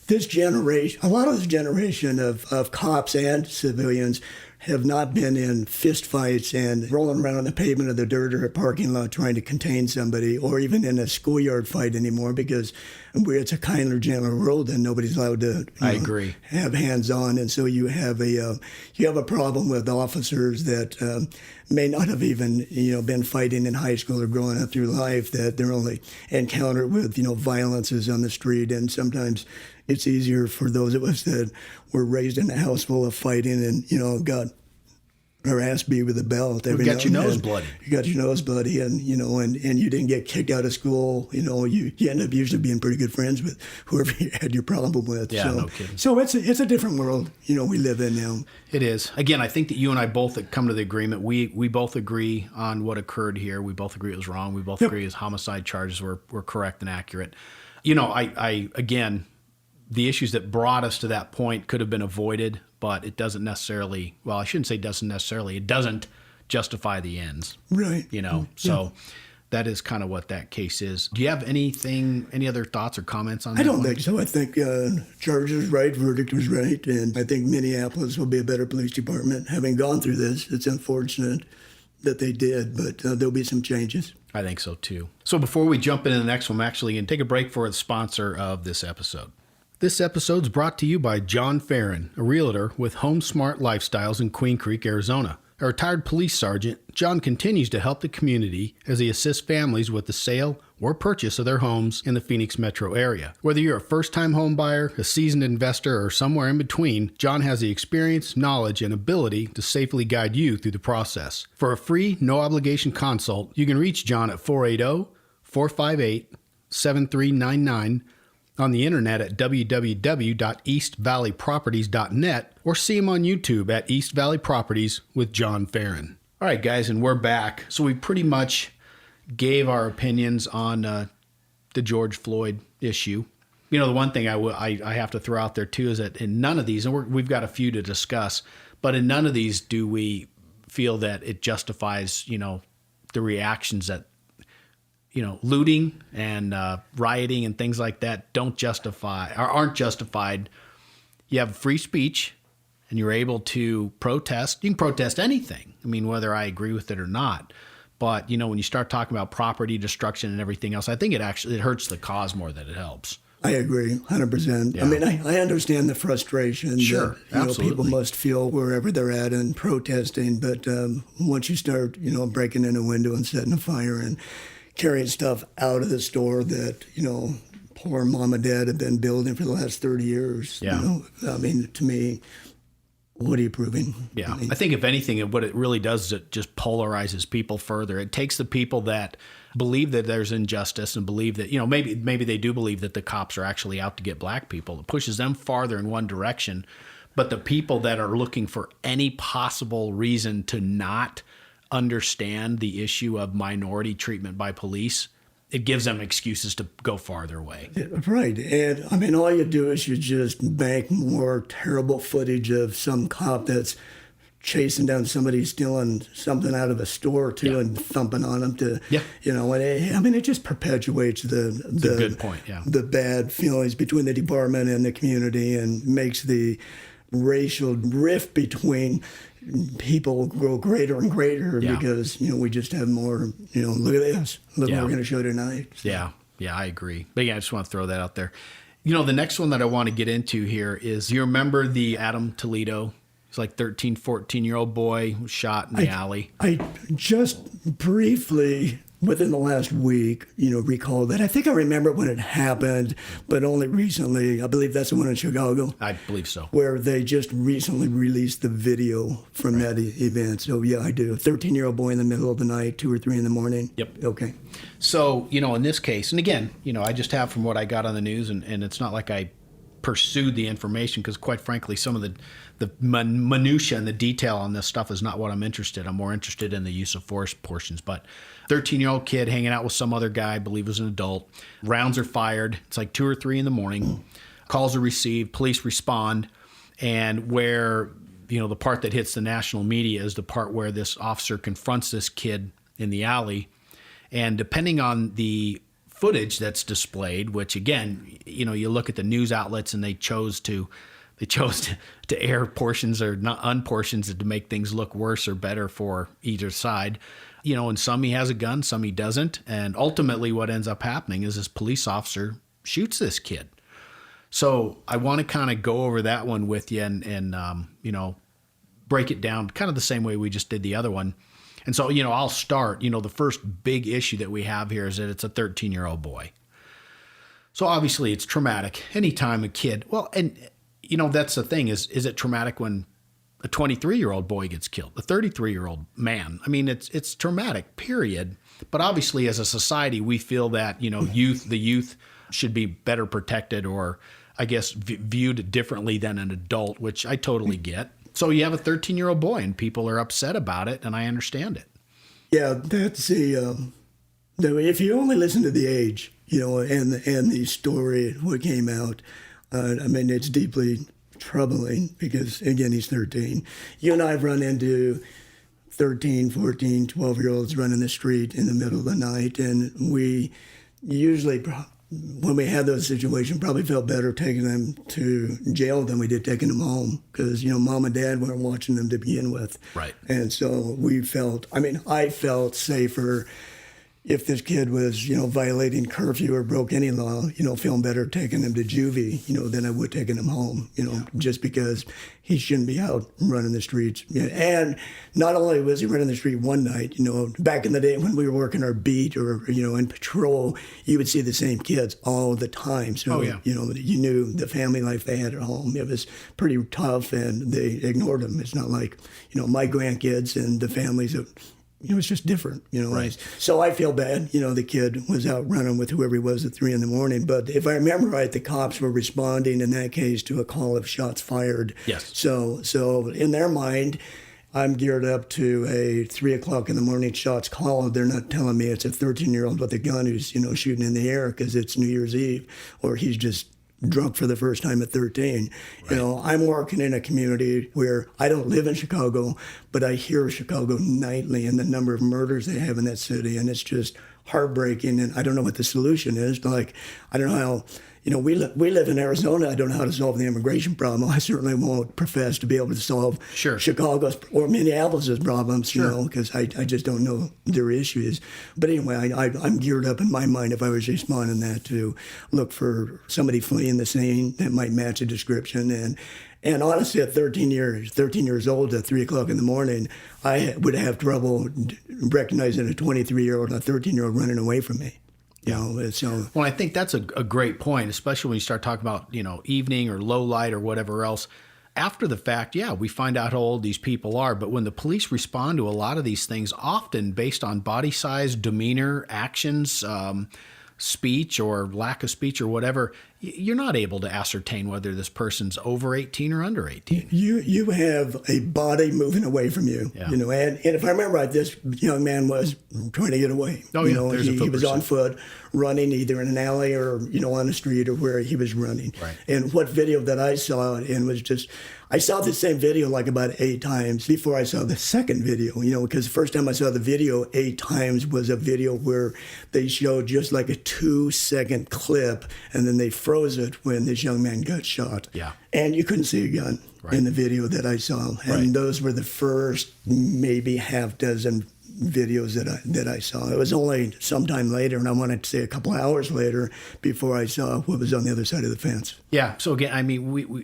this generation, a lot of this generation of cops and civilians have not been in fist fights and rolling around on the pavement of the dirt or a parking lot trying to contain somebody, or even in a schoolyard fight anymore, because it's a kinder, gentler world and nobody's allowed to I agree. have hands on. And so you have a problem with officers that may not have even been fighting in high school or growing up through life, that they're only encountered with violences on the street. And sometimes it's easier for those of us that were raised in a house full of fighting and got our ass beat with a belt. You got your nose bloody. You got your nose bloody, and and you didn't get kicked out of school. You end up usually being pretty good friends with whoever you had your problem with. Yeah, so, no kidding. So it's a different world we live in now. It is. Again, I think that you and I both come to the agreement. We both agree on what occurred here. We both agree it was wrong. We both agree his homicide charges were correct and accurate. I again, the issues that brought us to that point could have been avoided, but it doesn't necessarily, well, I shouldn't say doesn't necessarily, it doesn't justify the ends. Right. So that is kind of what that case is. Do you have any other thoughts or comments on that? I don't think so. I think charge was right, verdict was right, and I think Minneapolis will be a better police department. Having gone through this, it's unfortunate that they did, but there'll be some changes. I think so too. So before we jump into the next one, I'm actually going to take a break for the sponsor of this episode. This episode is brought to you by John Farron, a realtor with Home Smart Lifestyles in Queen Creek, Arizona. A retired police sergeant, John continues to help the community as he assists families with the sale or purchase of their homes in the Phoenix metro area. Whether you're a first-time home buyer, a seasoned investor, or somewhere in between, John has the experience, knowledge, and ability to safely guide you through the process. For a free, no-obligation consult, you can reach John at 480-458-7399, on the internet at www.eastvalleyproperties.net, or see him on YouTube at East Valley Properties with John Farron. All right, guys, and we're back. So we pretty much gave our opinions on the George Floyd issue. The one thing I have to throw out there too is that in none of these, and we've got a few to discuss, but in none of these do we feel that it justifies, the reactions that looting and rioting and things like that aren't justified. You have free speech and you're able to protest. You can protest anything. I mean, whether I agree with it or not. But, when you start talking about property destruction and everything else, I think it hurts the cause more than it helps. I agree, 100%. Yeah. I mean, I understand the frustration Sure, that absolutely. people must feel wherever they're at and protesting. But once you start, breaking in a window and setting a fire and carrying stuff out of the store that, poor mom and dad have been building for the last 30 years. Yeah. I mean, to me, what are you proving? Yeah. I think if anything, what it really does is it just polarizes people further. It takes the people that believe that there's injustice and believe that, maybe they do believe that the cops are actually out to get black people. It pushes them farther in one direction. But the people that are looking for any possible reason to not understand the issue of minority treatment by police, it gives them excuses to go farther away. Right. And I mean, all you do is you just bank more terrible footage of some cop that's chasing down somebody stealing something out of a store too, and thumping on them to, and it just perpetuates the a good point, yeah. the bad feelings between the department and the community, and makes the racial rift between people grow greater and greater because, we just have more, look at this. Look what we're going to show tonight. So. Yeah, I agree. But I just want to throw that out there. The next one that I want to get into here is, you remember the Adam Toledo? He's like 13, 14-year-old boy who was shot in the alley. I just briefly, within the last week, recall that. I think I remember when it happened, but only recently. I believe that's the one in Chicago. I believe so. Where they just recently released the video from that event. So, yeah, I do. A 13-year-old boy in the middle of the night, 2 or 3 in the morning. Yep. Okay. So, in this case, and again, I just have from what I got on the news, and it's not like I pursued the information because, quite frankly, some of the minutia and the detail on this stuff is not what I'm interested in. I'm more interested in the use of force portions. But 13-year-old kid hanging out with some other guy, I believe was an adult. Rounds are fired. It's like 2 or 3 in the morning. Calls are received. Police respond. And where, the part that hits the national media is the part where this officer confronts this kid in the alley. And depending on the footage that's displayed, which again, you look at the news outlets and they chose to air portions or not unportions to make things look worse or better for either side. And some he has a gun, some he doesn't. And ultimately what ends up happening is this police officer shoots this kid. So I want to kind of go over that one with you and break it down kind of the same way we just did the other one. And so, I'll start, the first big issue that we have here is that it's a 13-year-old boy. So obviously it's traumatic anytime a kid, that's the thing is it traumatic when a 23-year-old boy gets killed, a 33-year-old man? I mean, it's traumatic, period. But obviously as a society, we feel that, the youth should be better protected or I guess viewed differently than an adult, which I totally get. So you have a 13-year-old boy and people are upset about it, and I understand it. Yeah, that's if you only listen to the age, and the story, what came out, it's deeply troubling because, again, he's 13. You and I have run into 13, 14, 12-year-olds running the street in the middle of the night, and we usually, when we had those situations, probably felt better taking them to jail than we did taking them home because, mom and dad weren't watching them to begin with. Right. And so I felt safer if this kid was, violating curfew or broke any law, feeling better taking him to juvie, than I would taking him home, just because he shouldn't be out running the streets. And not only was he running the street one night, back in the day when we were working our beat or, in patrol, you would see the same kids all the time. So, you knew the family life they had at home. It was pretty tough and they ignored them. It's not like, my grandkids and the families of, it's just different, Right. So I feel bad, the kid was out running with whoever he was at 3 a.m. But if I remember right, the cops were responding in that case to a call of shots fired. Yes. So in their mind, I'm geared up to a 3 o'clock in the morning shots call. They're not telling me it's a 13-year-old with a gun who's, shooting in the air because it's New Year's Eve or he's just drunk for the first time at 13. Right. I'm working in a community where I don't live in Chicago, but I hear Chicago nightly and the number of murders they have in that city, and it's just heartbreaking. And I don't know what the solution is. Like, I don't know how. We live in Arizona. I don't know how to solve the immigration problem. I certainly won't profess to be able to solve Chicago's or Minneapolis' problems, because I just don't know their issues. But anyway, I'm geared up in my mind if I was responding that to look for somebody fleeing the scene that might match a description. And honestly, at 13 years old, at 3 o'clock in the morning, I would have trouble recognizing a 23-year-old and a 13-year-old running away from me. Well, I think that's a great point, especially when you start talking about, evening or low light or whatever else. After the fact, we find out how old these people are. But when the police respond to a lot of these things, often based on body size, demeanor, actions, speech or lack of speech or whatever, you're not able to ascertain whether this person's over 18 or under 18. You have a body moving away from you, and if I remember right, this young man was trying to get away. Oh, yeah, he was on foot, running either in an alley or, on the street or where he was running. Right. And what video that I saw, and was just, I saw the same video like about 8 times before I saw the second video, because the first time I saw the video 8 times was a video where they showed just like a 2-second clip and then they froze it when this young man got shot. Yeah. And you couldn't see a gun in the video that I saw. And those were the first maybe half dozen videos that I saw. It was only sometime later, and I wanted to say a couple hours later, before I saw what was on the other side of the fence. Yeah. So again,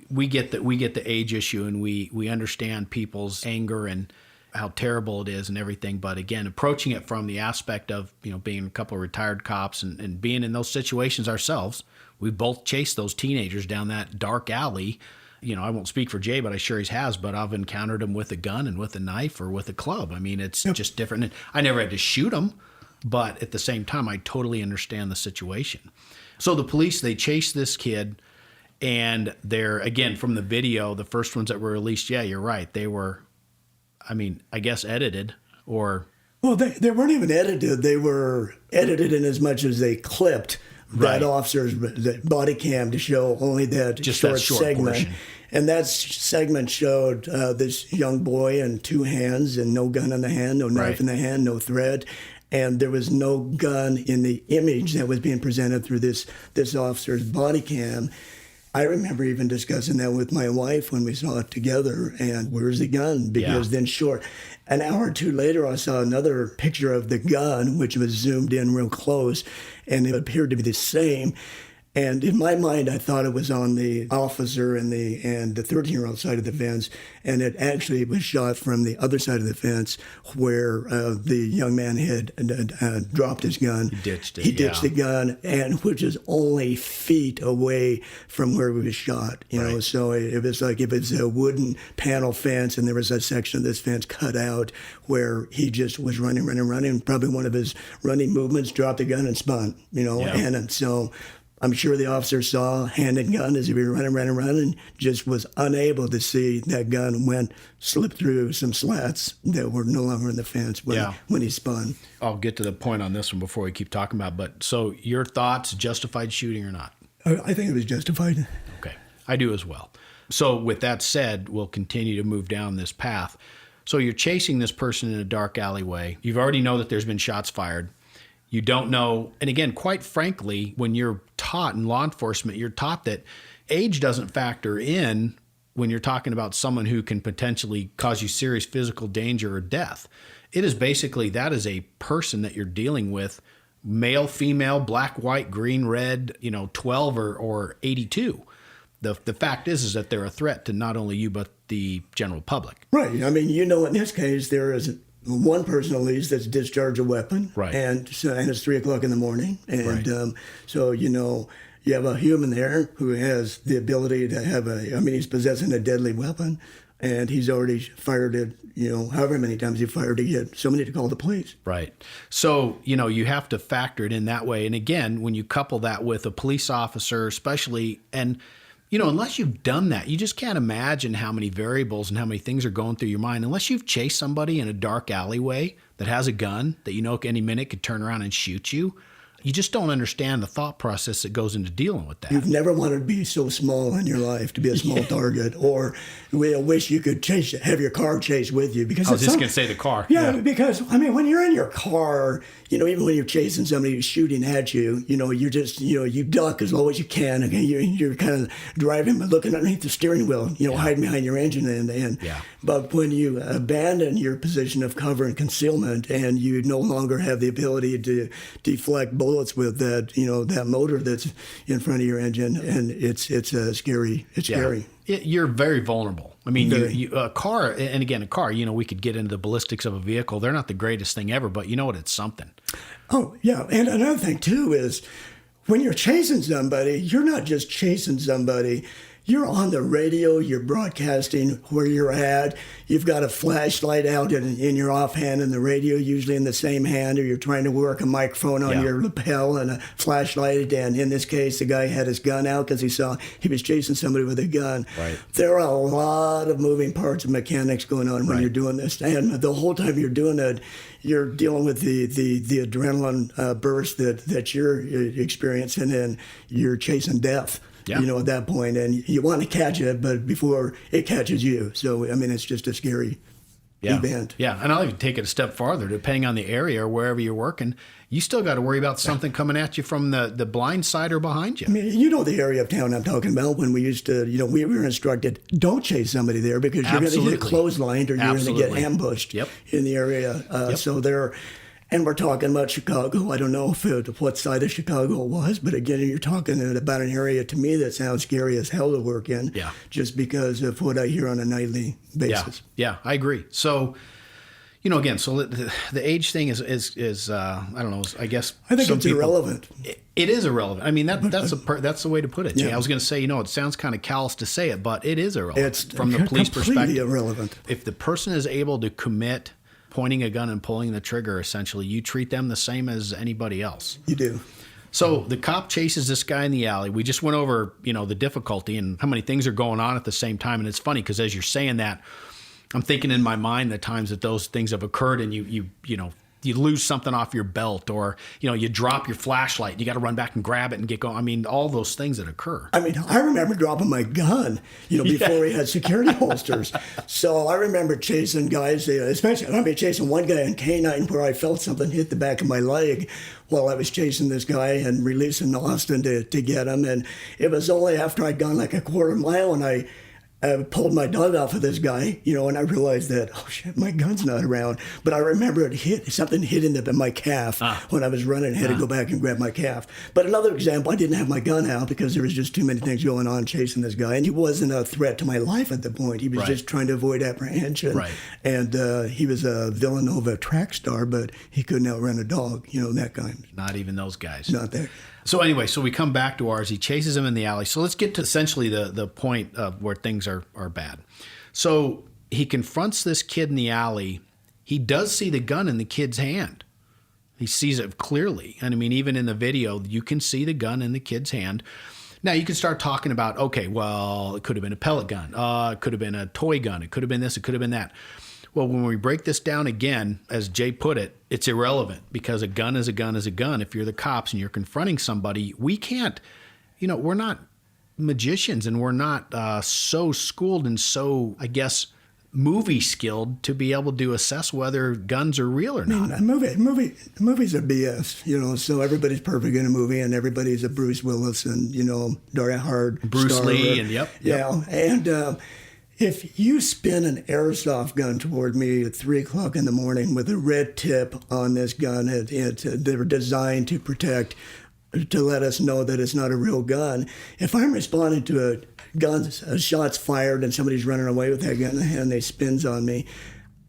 we get the age issue, and we understand people's anger and how terrible it is and everything. But again, approaching it from the aspect of being a couple of retired cops and being in those situations ourselves, we both chased those teenagers down that dark alley. I won't speak for Jay, but I sure he has, but I've encountered him with a gun and with a knife or with a club. It's just different. And I never had to shoot him, but at the same time, I totally understand the situation. So the police, they chase this kid, And they're, again, from the video, the first ones that were released, yeah, you're right. They were, I mean, I guess edited or... Well, they weren't even edited. They were edited in as much as they clipped that officer's body cam to show only that just short that short segment. portion. And that segment showed this young boy in two hands and no gun in the hand, no knife in the hand, no threat. And there was no gun in the image that was being presented through this officer's body cam. I remember even discussing that with my wife when we saw it together. And where's the gun? Because then an hour or two later, I saw another picture of the gun, which was zoomed in real close, and it appeared to be the same. And in my mind, I thought it was on the officer and the 13-year-old side of the fence, and it actually was shot from the other side of the fence where the young man had dropped his gun. He ditched it. He ditched the gun, and which is only feet away from where he was shot. You know, so it was like if it's a wooden panel fence, and there was a section of this fence cut out where he just was running. Probably one of his running movements, dropped the gun and spun. You know, and so. I'm sure the officer saw hand and gun as he was running, just was unable to see that gun slipped through some slats that were no longer in the fence when he spun. I'll get to the point on this one before we keep talking about it. But so your thoughts, justified shooting or not? I think it was justified. Okay. I do as well. So with that said, we'll continue to move down this path. So you're chasing this person in a dark alleyway. You've already know that there's been shots fired. You don't know. And again, quite frankly, when you're taught in law enforcement, you're taught that age doesn't factor in when you're talking about someone who can potentially cause you serious physical danger or death. It is basically that is a person that you're dealing with, male, female, black, white, green, red, 12 or 82. The fact is that they're a threat to not only you, but the general public. Right. I mean, in this case, there is one person at least that's discharged a weapon, right? And it's 3:00 in the morning, and so you have a human there who has the ability to have he's possessing a deadly weapon, and he's already fired it, however many times he fired to get somebody to call the police. Right. So you have to factor it in that way, and again, when you couple that with a police officer, especially, and unless you've done that, you just can't imagine how many variables and how many things are going through your mind. Unless you've chased somebody in a dark alleyway that has a gun that any minute could turn around and shoot you, you just don't understand the thought process that goes into dealing with that. You've never wanted to be so small in your life, to be a small target, or wish you could have your car chase with you. Because I was just going to say the car. Yeah, because, when you're in your car, even when you're chasing somebody who's shooting at you, you're just, you duck as low as you can. Okay? You're kind of driving, but looking underneath the steering wheel, hiding behind your engine in the end. Yeah. But when you abandon your position of cover and concealment, and you no longer have the ability to deflect bullets with that, that motor that's in front of your engine, and it's scary. It's scary. You're very vulnerable. I mean, a car, and again, we could get into the ballistics of a vehicle. They're not the greatest thing ever, but you know what? It's something. Oh, yeah. And another thing, too, is when you're chasing somebody, you're not just chasing somebody. You're on the radio, you're broadcasting where you're at. You've got a flashlight out in your offhand and the radio usually in the same hand, or you're trying to work a microphone on your lapel and a flashlight. And in this case, the guy had his gun out because he was chasing somebody with a gun. Right. There are a lot of moving parts and mechanics going on when you're doing this. And the whole time you're doing it, you're dealing with the adrenaline burst that you're experiencing, and you're chasing death. Yeah. At that point, and you want to catch it, but before it catches you. So, it's just a scary event. Yeah, and I'll even take it a step farther. Depending on the area or wherever you're working, you still got to worry about something coming at you from the blind side or behind you. The area of town I'm talking about when we used to, we were instructed, don't chase somebody there because you're going to get clotheslined or you're going to get ambushed in the area. So there. And we're talking about Chicago. I don't know what side of Chicago it was, but again, you're talking about an area to me that sounds scary as hell to work in, just because of what I hear on a nightly basis. Yeah, I agree. So, again, so the age thing is I don't know. I guess I think it's irrelevant. It is irrelevant. I mean, that's the way to put it. Jay. I was going to say, it sounds kind of callous to say it, but it is irrelevant. It's from the police perspective. Completely irrelevant. If the person is able to commit pointing a gun and pulling the trigger, essentially, you treat them the same as anybody else. You do. So the cop chases this guy in the alley. We just went over, the difficulty and how many things are going on at the same time. And it's funny because as you're saying that, I'm thinking in my mind the times that those things have occurred and you lose something off your belt, or, you drop your flashlight and you got to run back and grab it and get going. I mean, all those things that occur. I mean, I remember dropping my gun, before we had security holsters. So I remember chasing guys, chasing one guy in K9 where I felt something hit the back of my leg while I was chasing this guy and releasing Austin to get him. And it was only after I'd gone like a quarter mile and I pulled my dog off of this guy, and I realized that, oh shit, my gun's not around. But I remember something hit in my calf when I was running. I had to go back and grab my calf. But another example, I didn't have my gun out because there was just too many things going on chasing this guy. And he wasn't a threat to my life at the point. He was just trying to avoid apprehension. Right. And he was a Villanova track star, but he couldn't outrun a dog, that guy. Not even those guys. Not there. So anyway, we come back to ours. He chases him in the alley. So let's get to essentially the point of where things are bad. So he confronts this kid in the alley. He does see the gun in the kid's hand. He sees it clearly. And I mean, even in the video, you can see the gun in the kid's hand. Now you can start talking about, okay, well, it could have been a pellet gun. It could have been a toy gun. It could have been this. It could have been that. Well, when we break this down again, as Jay put it, it's irrelevant because a gun is a gun is a gun. If you're the cops and you're confronting somebody, we can't, we're not magicians and we're not so schooled and so, I guess, movie skilled to be able to assess whether guns are real or not. Movies are BS, so everybody's perfect in a movie and everybody's a Bruce Willis and, Daria Hard. Bruce Lee and yep. And if you spin an airsoft gun toward me at 3 o'clock in the morning with a red tip on this gun, they were designed to protect, to let us know that it's not a real gun. If I'm responding to a shot's fired and somebody's running away with that gun in the hand, they spins on me,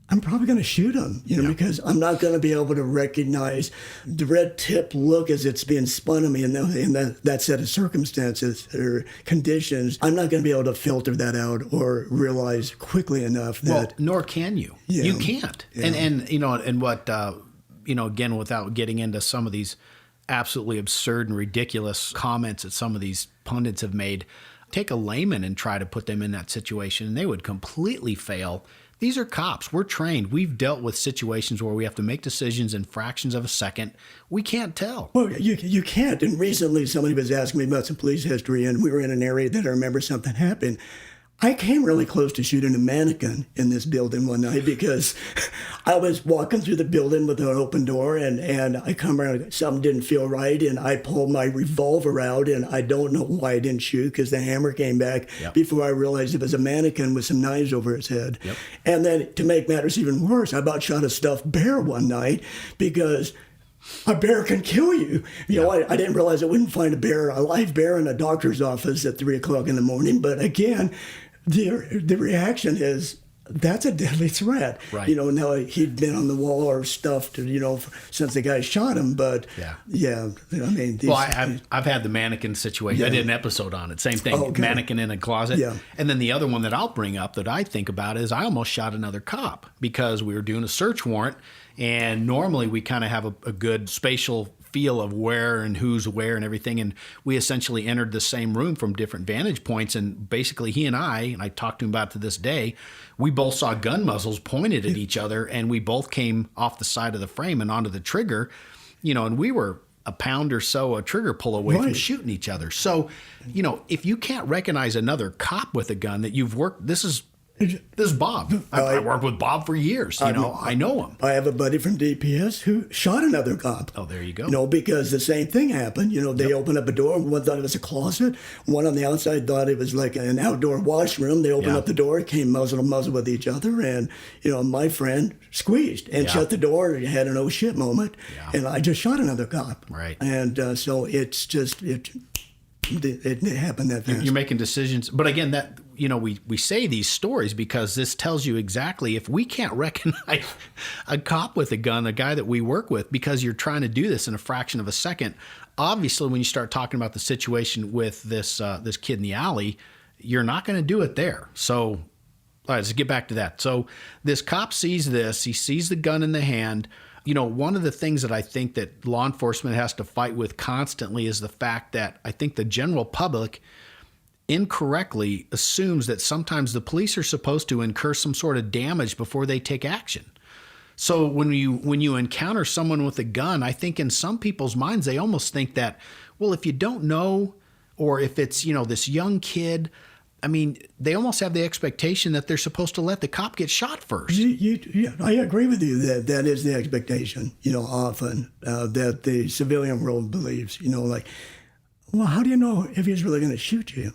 I'm probably going to shoot them, because I'm not going to be able to recognize the red tip look as it's being spun on me in that set of circumstances or conditions. I'm not going to be able to filter that out or realize quickly enough that. Well, nor can you. Yeah. You can't. Yeah. And what, again, without getting into some of these absolutely absurd and ridiculous comments that some of these pundits have made, take a layman and try to put them in that situation and they would completely fail. These are cops. We're trained. We've dealt with situations where we have to make decisions in fractions of a second. We can't tell. Well, you can't. And recently somebody was asking me about some police history, and we were in an area that I remember something happened. I came really close to shooting a mannequin in this building one night because I was walking through the building with an open door and I come around, something didn't feel right, and I pulled my revolver out, and I don't know why I didn't shoot because the hammer came back before I realized it was a mannequin with some knives over its head. Yep. And then to make matters even worse, I about shot a stuffed bear one night because a bear can kill you. I didn't realize I wouldn't find a live bear in a doctor's office at 3 o'clock in the morning. But again, the reaction is, that's a deadly threat. Right. Now he'd been on the wall or stuffed, since the guy shot him. But I've had the mannequin situation. I did an episode on it. Same thing. Oh, okay. Mannequin in a closet. Yeah. And then the other one that I'll bring up that I think about is I almost shot another cop because we were doing a search warrant. And normally we kind of have a good spatial feel of where and who's where and everything. And we essentially entered the same room from different vantage points. And basically he and I talked to him about it to this day, we both saw gun muzzles pointed at each other and we both came off the side of the frame and onto the trigger, and we were a pound or so a trigger pull away from shooting each other. So, if you can't recognize another cop with a gun that you've worked, this is Bob. I worked with Bob for years. I know him. I have a buddy from DPS who shot another cop. Oh, there you go. Because the same thing happened. They opened up a door. One thought it was a closet. One on the outside thought it was like an outdoor washroom. They opened up the door, came muzzle to muzzle with each other, and my friend squeezed and shut the door and had an oh shit moment. Yeah. And I just shot another cop. Right. And so it's just it happened that fast. You're making decisions, but again, that we say these stories because this tells you exactly if we can't recognize a cop with a gun, a guy that we work with, because you're trying to do this in a fraction of a second. Obviously, when you start talking about the situation with this kid in the alley, you're not going to do it there. So, all right, let's get back to that. So this cop sees this. He sees the gun in the hand. One of the things that I think that law enforcement has to fight with constantly is the fact that I think the general public incorrectly assumes that sometimes the police are supposed to incur some sort of damage before they take action. So when you encounter someone with a gun, I think in some people's minds, they almost think that, well, if you don't know, or if it's, this young kid, I mean, they almost have the expectation that they're supposed to let the cop get shot first. Yeah, I agree with you that is the expectation, often that the civilian world believes, like, well, how do you know if he's really going to shoot you?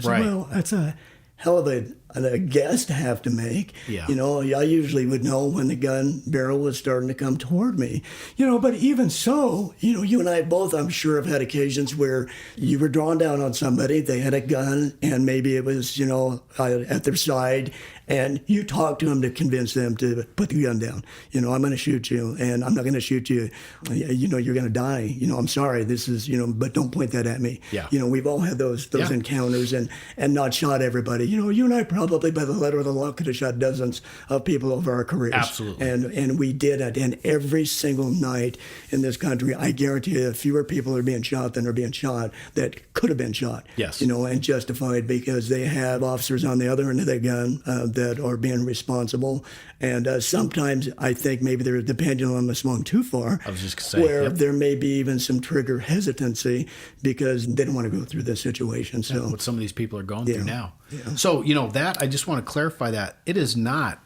So, right. Well, that's a hell of a guess to have to make. Yeah. I usually would know when the gun barrel was starting to come toward me. But even so, you and I both, I'm sure, have had occasions where you were drawn down on somebody, they had a gun, and maybe it was, at their side, and you talked to them to convince them to put the gun down. I'm going to shoot you, and I'm not going to shoot you. You're going to die. I'm sorry. This is, but don't point that at me. Yeah. We've all had those encounters and not shot everybody. You and I probably by the letter of the law could have shot dozens of people over our careers. Absolutely. And we did it. And every single night in this country, I guarantee you, fewer people are being shot than are being shot that could have been shot. Yes. And justified because they have officers on the other end of the gun that are being responsible. And sometimes I think maybe the pendulum has swung too far. I was just going to say. Where there may be even some trigger hesitancy because they don't want to go through this situation. So what some of these people are going through now. Yeah. So, that I just want to clarify that it is not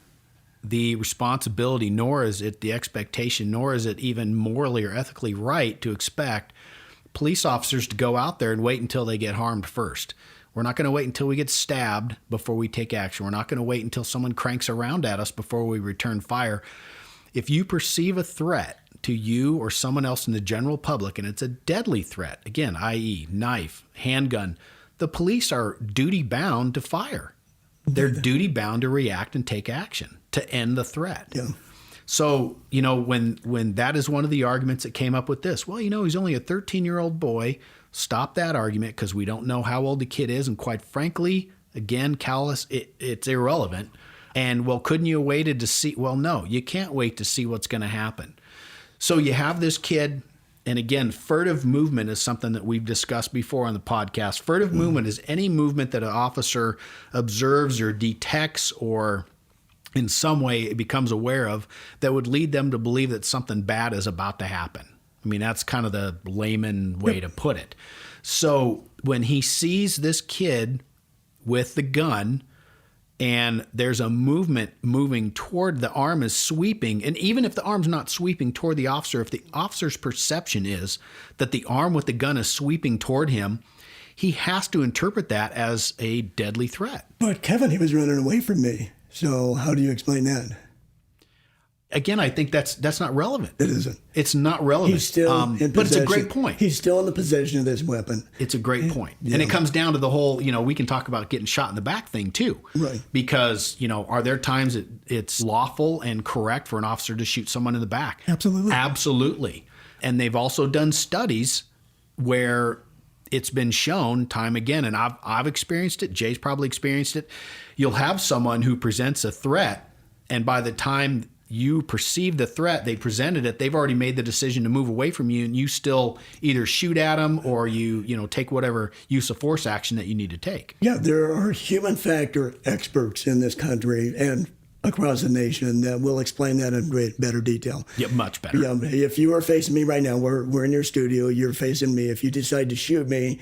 the responsibility, nor is it the expectation, nor is it even morally or ethically right to expect police officers to go out there and wait until they get harmed first. We're not going to wait until we get stabbed before we take action. We're not going to wait until someone cranks around at us before we return fire. If you perceive a threat to you or someone else in the general public, and it's a deadly threat, again, i.e. knife, handgun, the police are duty bound to fire. They're duty bound to react and take action to end the threat. Yeah. So, when that is one of the arguments that came up with this, well, he's only a 13-year-old boy. Stop that argument because we don't know how old the kid is. And quite frankly, again, callous, it's irrelevant. And, well, couldn't you have waited to see? Well, no, you can't wait to see what's going to happen. So you have this kid. And again, furtive movement is something that we've discussed before on the podcast. Furtive movement is any movement that an officer observes or detects or in some way becomes aware of that would lead them to believe that something bad is about to happen. I mean, that's kind of the layman way to put it. So when he sees this kid with the gun and there's a movement moving toward, the arm is sweeping, and even if the arm's not sweeping toward the officer, if the officer's perception is that the arm with the gun is sweeping toward him, he has to interpret that as a deadly threat. But Kevin, he was running away from me. So how do you explain that? Again, I think that's not relevant. It isn't. It's not relevant. He's still in possession. But it's a great point. He's still in the possession of this weapon. It's a great point. Yeah. And it comes down to the whole, we can talk about getting shot in the back thing too. Right. Because, are there times it's lawful and correct for an officer to shoot someone in the back? Absolutely. Absolutely. And they've also done studies where it's been shown time again, and I've experienced it. Jay's probably experienced it. You'll have someone who presents a threat, and by the time you perceive the threat, they presented it, they've already made the decision to move away from you, and you still either shoot at them or you take whatever use of force action that you need to take. Yeah, there are human factor experts in this country and across the nation that will explain that in better detail. Yeah, much better. Yeah, if you are facing me right now, we're in your studio, you're facing me. If you decide to shoot me,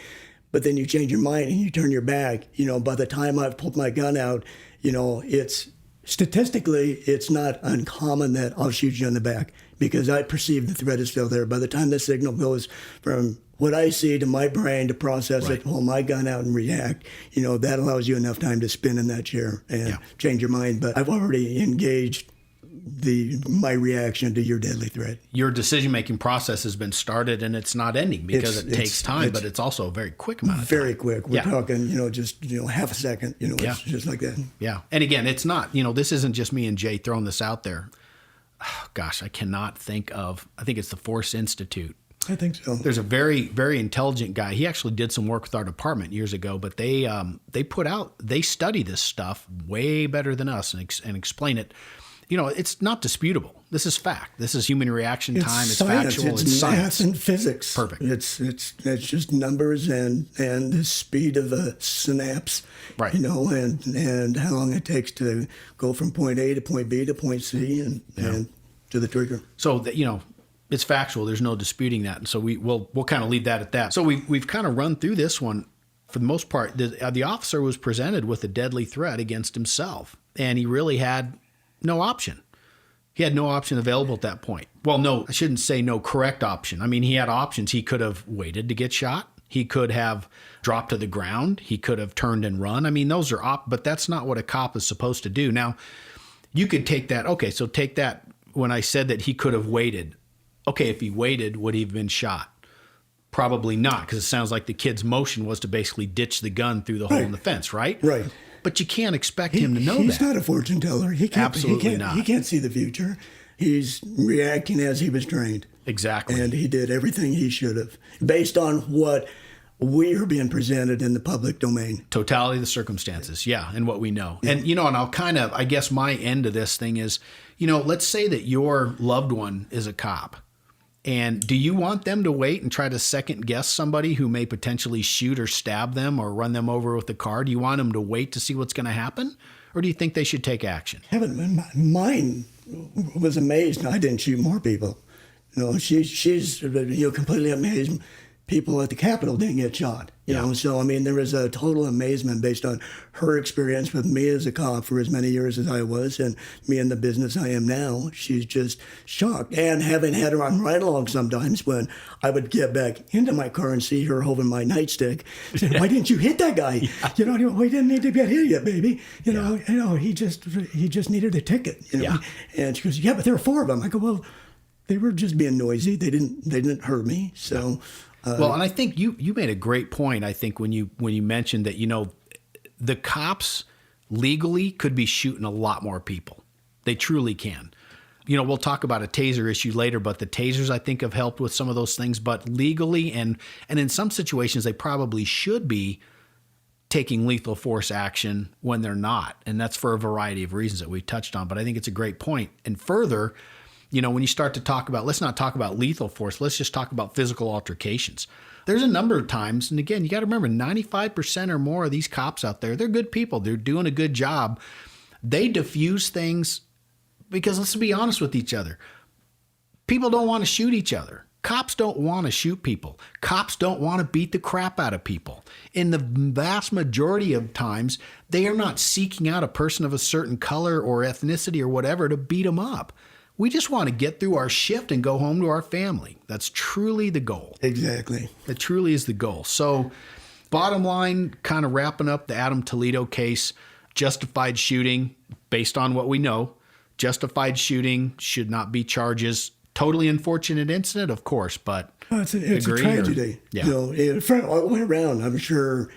but then you change your mind and you turn your back, by the time I've pulled my gun out, it's statistically, it's not uncommon that I'll shoot you in the back because I perceive the threat is still there. By the time the signal goes from what I see to my brain to process it, pull my gun out and react, that allows you enough time to spin in that chair and change your mind. But I've already engaged my reaction to your deadly threat. Your decision-making process has been started and it's not ending because it takes time, but it's also a very quick amount of time. Very quick. We're talking, just, half a second, it's just like that. Yeah. And again, it's not, this isn't just me and Jay throwing this out there. Oh, gosh, I cannot think it's the Force Institute. I think so. There's a very, very intelligent guy. He actually did some work with our department years ago, but they study this stuff way better than us and explain it. it's not disputable. This is fact. This is human reaction time. It's science. factual. It's It's math science. and physics. Perfect. It's just numbers and the speed of a synapse. Right. And how long it takes to go from point A to point B to point C and to the trigger. So that, it's factual. There's no disputing that. And so we'll kind of leave that at that. So we've kind of run through this one. For the most part, the officer was presented with a deadly threat against himself, and he really had no option. He had no option available at that point. Well, no, I shouldn't say no correct option. I mean, he had options. He could have waited to get shot. He could have dropped to the ground. He could have turned and run. I mean, those are but that's not what a cop is supposed to do. Now, you could take that. Okay, so take that when I said that he could have waited. Okay, if he waited, would he have been shot? Probably not, because it sounds like the kid's motion was to basically ditch the gun through the hole in the fence, right? Right. But you can't expect him to know He's that. not a fortune teller. Absolutely not. He can't see the future. He's reacting as he was trained. Exactly. And he did everything he should have, based on what we are being presented in the public domain. Totality of the circumstances, yeah, and what we know. And, and I'll I guess my end of this thing is, let's say that your loved one is a cop. And do you want them to wait and try to second guess somebody who may potentially shoot or stab them or run them over with a car? Do you want them to wait to see what's going to happen? Or do you think they should take action? Mine was amazed. I didn't shoot more people. She's completely amazed. People at the Capitol didn't get shot. You know, so I mean, there was a total amazement based on her experience with me as a cop for as many years as I was, and me in the business I am now. She's just shocked, and having had her on ride along sometimes when I would get back into my car and see her holding my nightstick, saying, "Why didn't you hit that guy? We didn't need to get hit yet, baby. He just needed a ticket. And she goes, "Yeah, but there were 4 of them." I go, "Well, they were just being noisy. They didn't hurt me." So. Well, and I think you made a great point. I think when you mentioned that the cops legally could be shooting a lot more people. They truly can. We'll talk about a taser issue later, but the tasers I think have helped with some of those things. But legally and in some situations they probably should be taking lethal force action when they're not, and that's for a variety of reasons that we touched on. But I think it's a great point. And further, when you start to talk about, let's not talk about lethal force, let's just talk about physical altercations. There's a number of times, and again, you got to remember, 95% or more of these cops out there, they're good people. They're doing a good job. They diffuse things because, let's be honest with each other, people don't want to shoot each other. Cops don't want to shoot people. Cops don't want to beat the crap out of people. In the vast majority of times, they are not seeking out a person of a certain color or ethnicity or whatever to beat them up. We just want to get through our shift and go home to our family. That's truly the goal. Exactly. That truly is the goal. So bottom line, kind of wrapping up the Adam Toledo case, justified shooting, based on what we know, justified shooting should not be charges. Totally unfortunate incident, of course, but it's a tragedy. All the way around, I'm sure.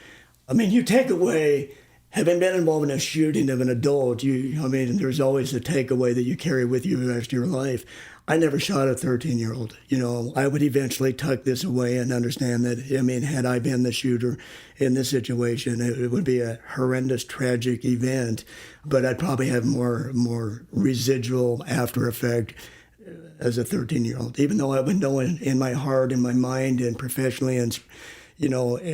I mean, you take away... Having been involved in a shooting of an adult, there's always a takeaway that you carry with you the rest of your life. I never shot a 13-year-old. I would eventually tuck this away and understand that, had I been the shooter in this situation, it would be a horrendous, tragic event, but I'd probably have more residual after effect as a 13-year-old, even though I would know in my heart, in my mind, and professionally, and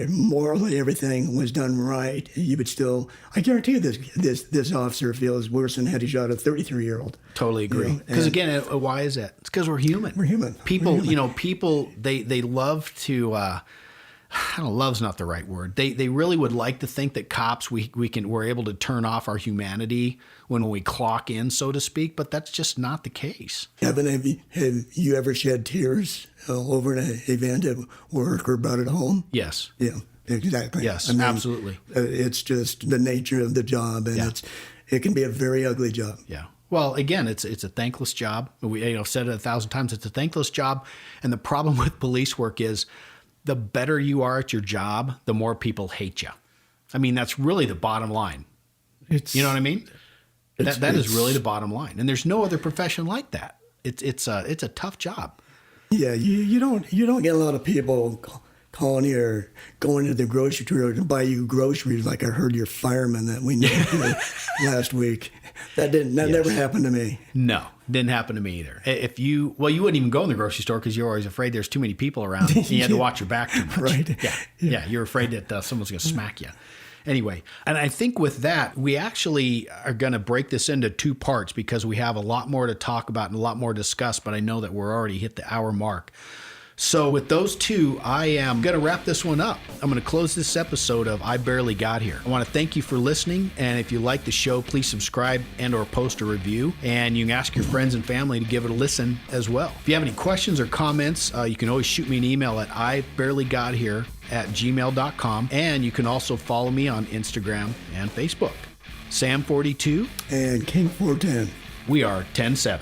morally everything was done right, you would still, I guarantee you this officer feels worse than had he shot a 33-year-old. Totally agree. Because again, why is that? It's because we're human. We're human. People, people, they love to, I don't know, love's not the right word. They really would like to think that cops, we're able to turn off our humanity when we clock in, so to speak, but that's just not the case. Have you ever shed tears over an event at work or about at home? Yes. Yeah, exactly. Yes, absolutely. It's just the nature of the job, and it can be a very ugly job. Yeah. Well, again, it's a thankless job. We said it 1,000 times. It's a thankless job, and the problem with police work is the better you are at your job, the more people hate you. I mean, that's really the bottom line. You know what I mean? That is really the bottom line. And there's no other profession like that. It's a tough job. Yeah, you don't get a lot of people calling you or going to the grocery store to buy you groceries like I heard your fireman that we knew last week. That never happened to me. No, didn't happen to me either. If you wouldn't even go in the grocery store because you're always afraid there's too many people around. And you had to watch your back too much. Right. Yeah. You're afraid that someone's going to smack you. Anyway, and I think with that, we actually are going to break this into two parts because we have a lot more to talk about and a lot more to discuss, but I know that we're already hit the hour mark. So with those two, I am going to wrap this one up. I'm going to close this episode of I Barely Got Here. I want to thank you for listening. And if you like the show, please subscribe and or post a review. And you can ask your friends and family to give it a listen as well. If you have any questions or comments, you can always shoot me an email at ibarelygodhere@gmail.com. And you can also follow me on Instagram and Facebook. Sam42 and King 410. We are 10-7.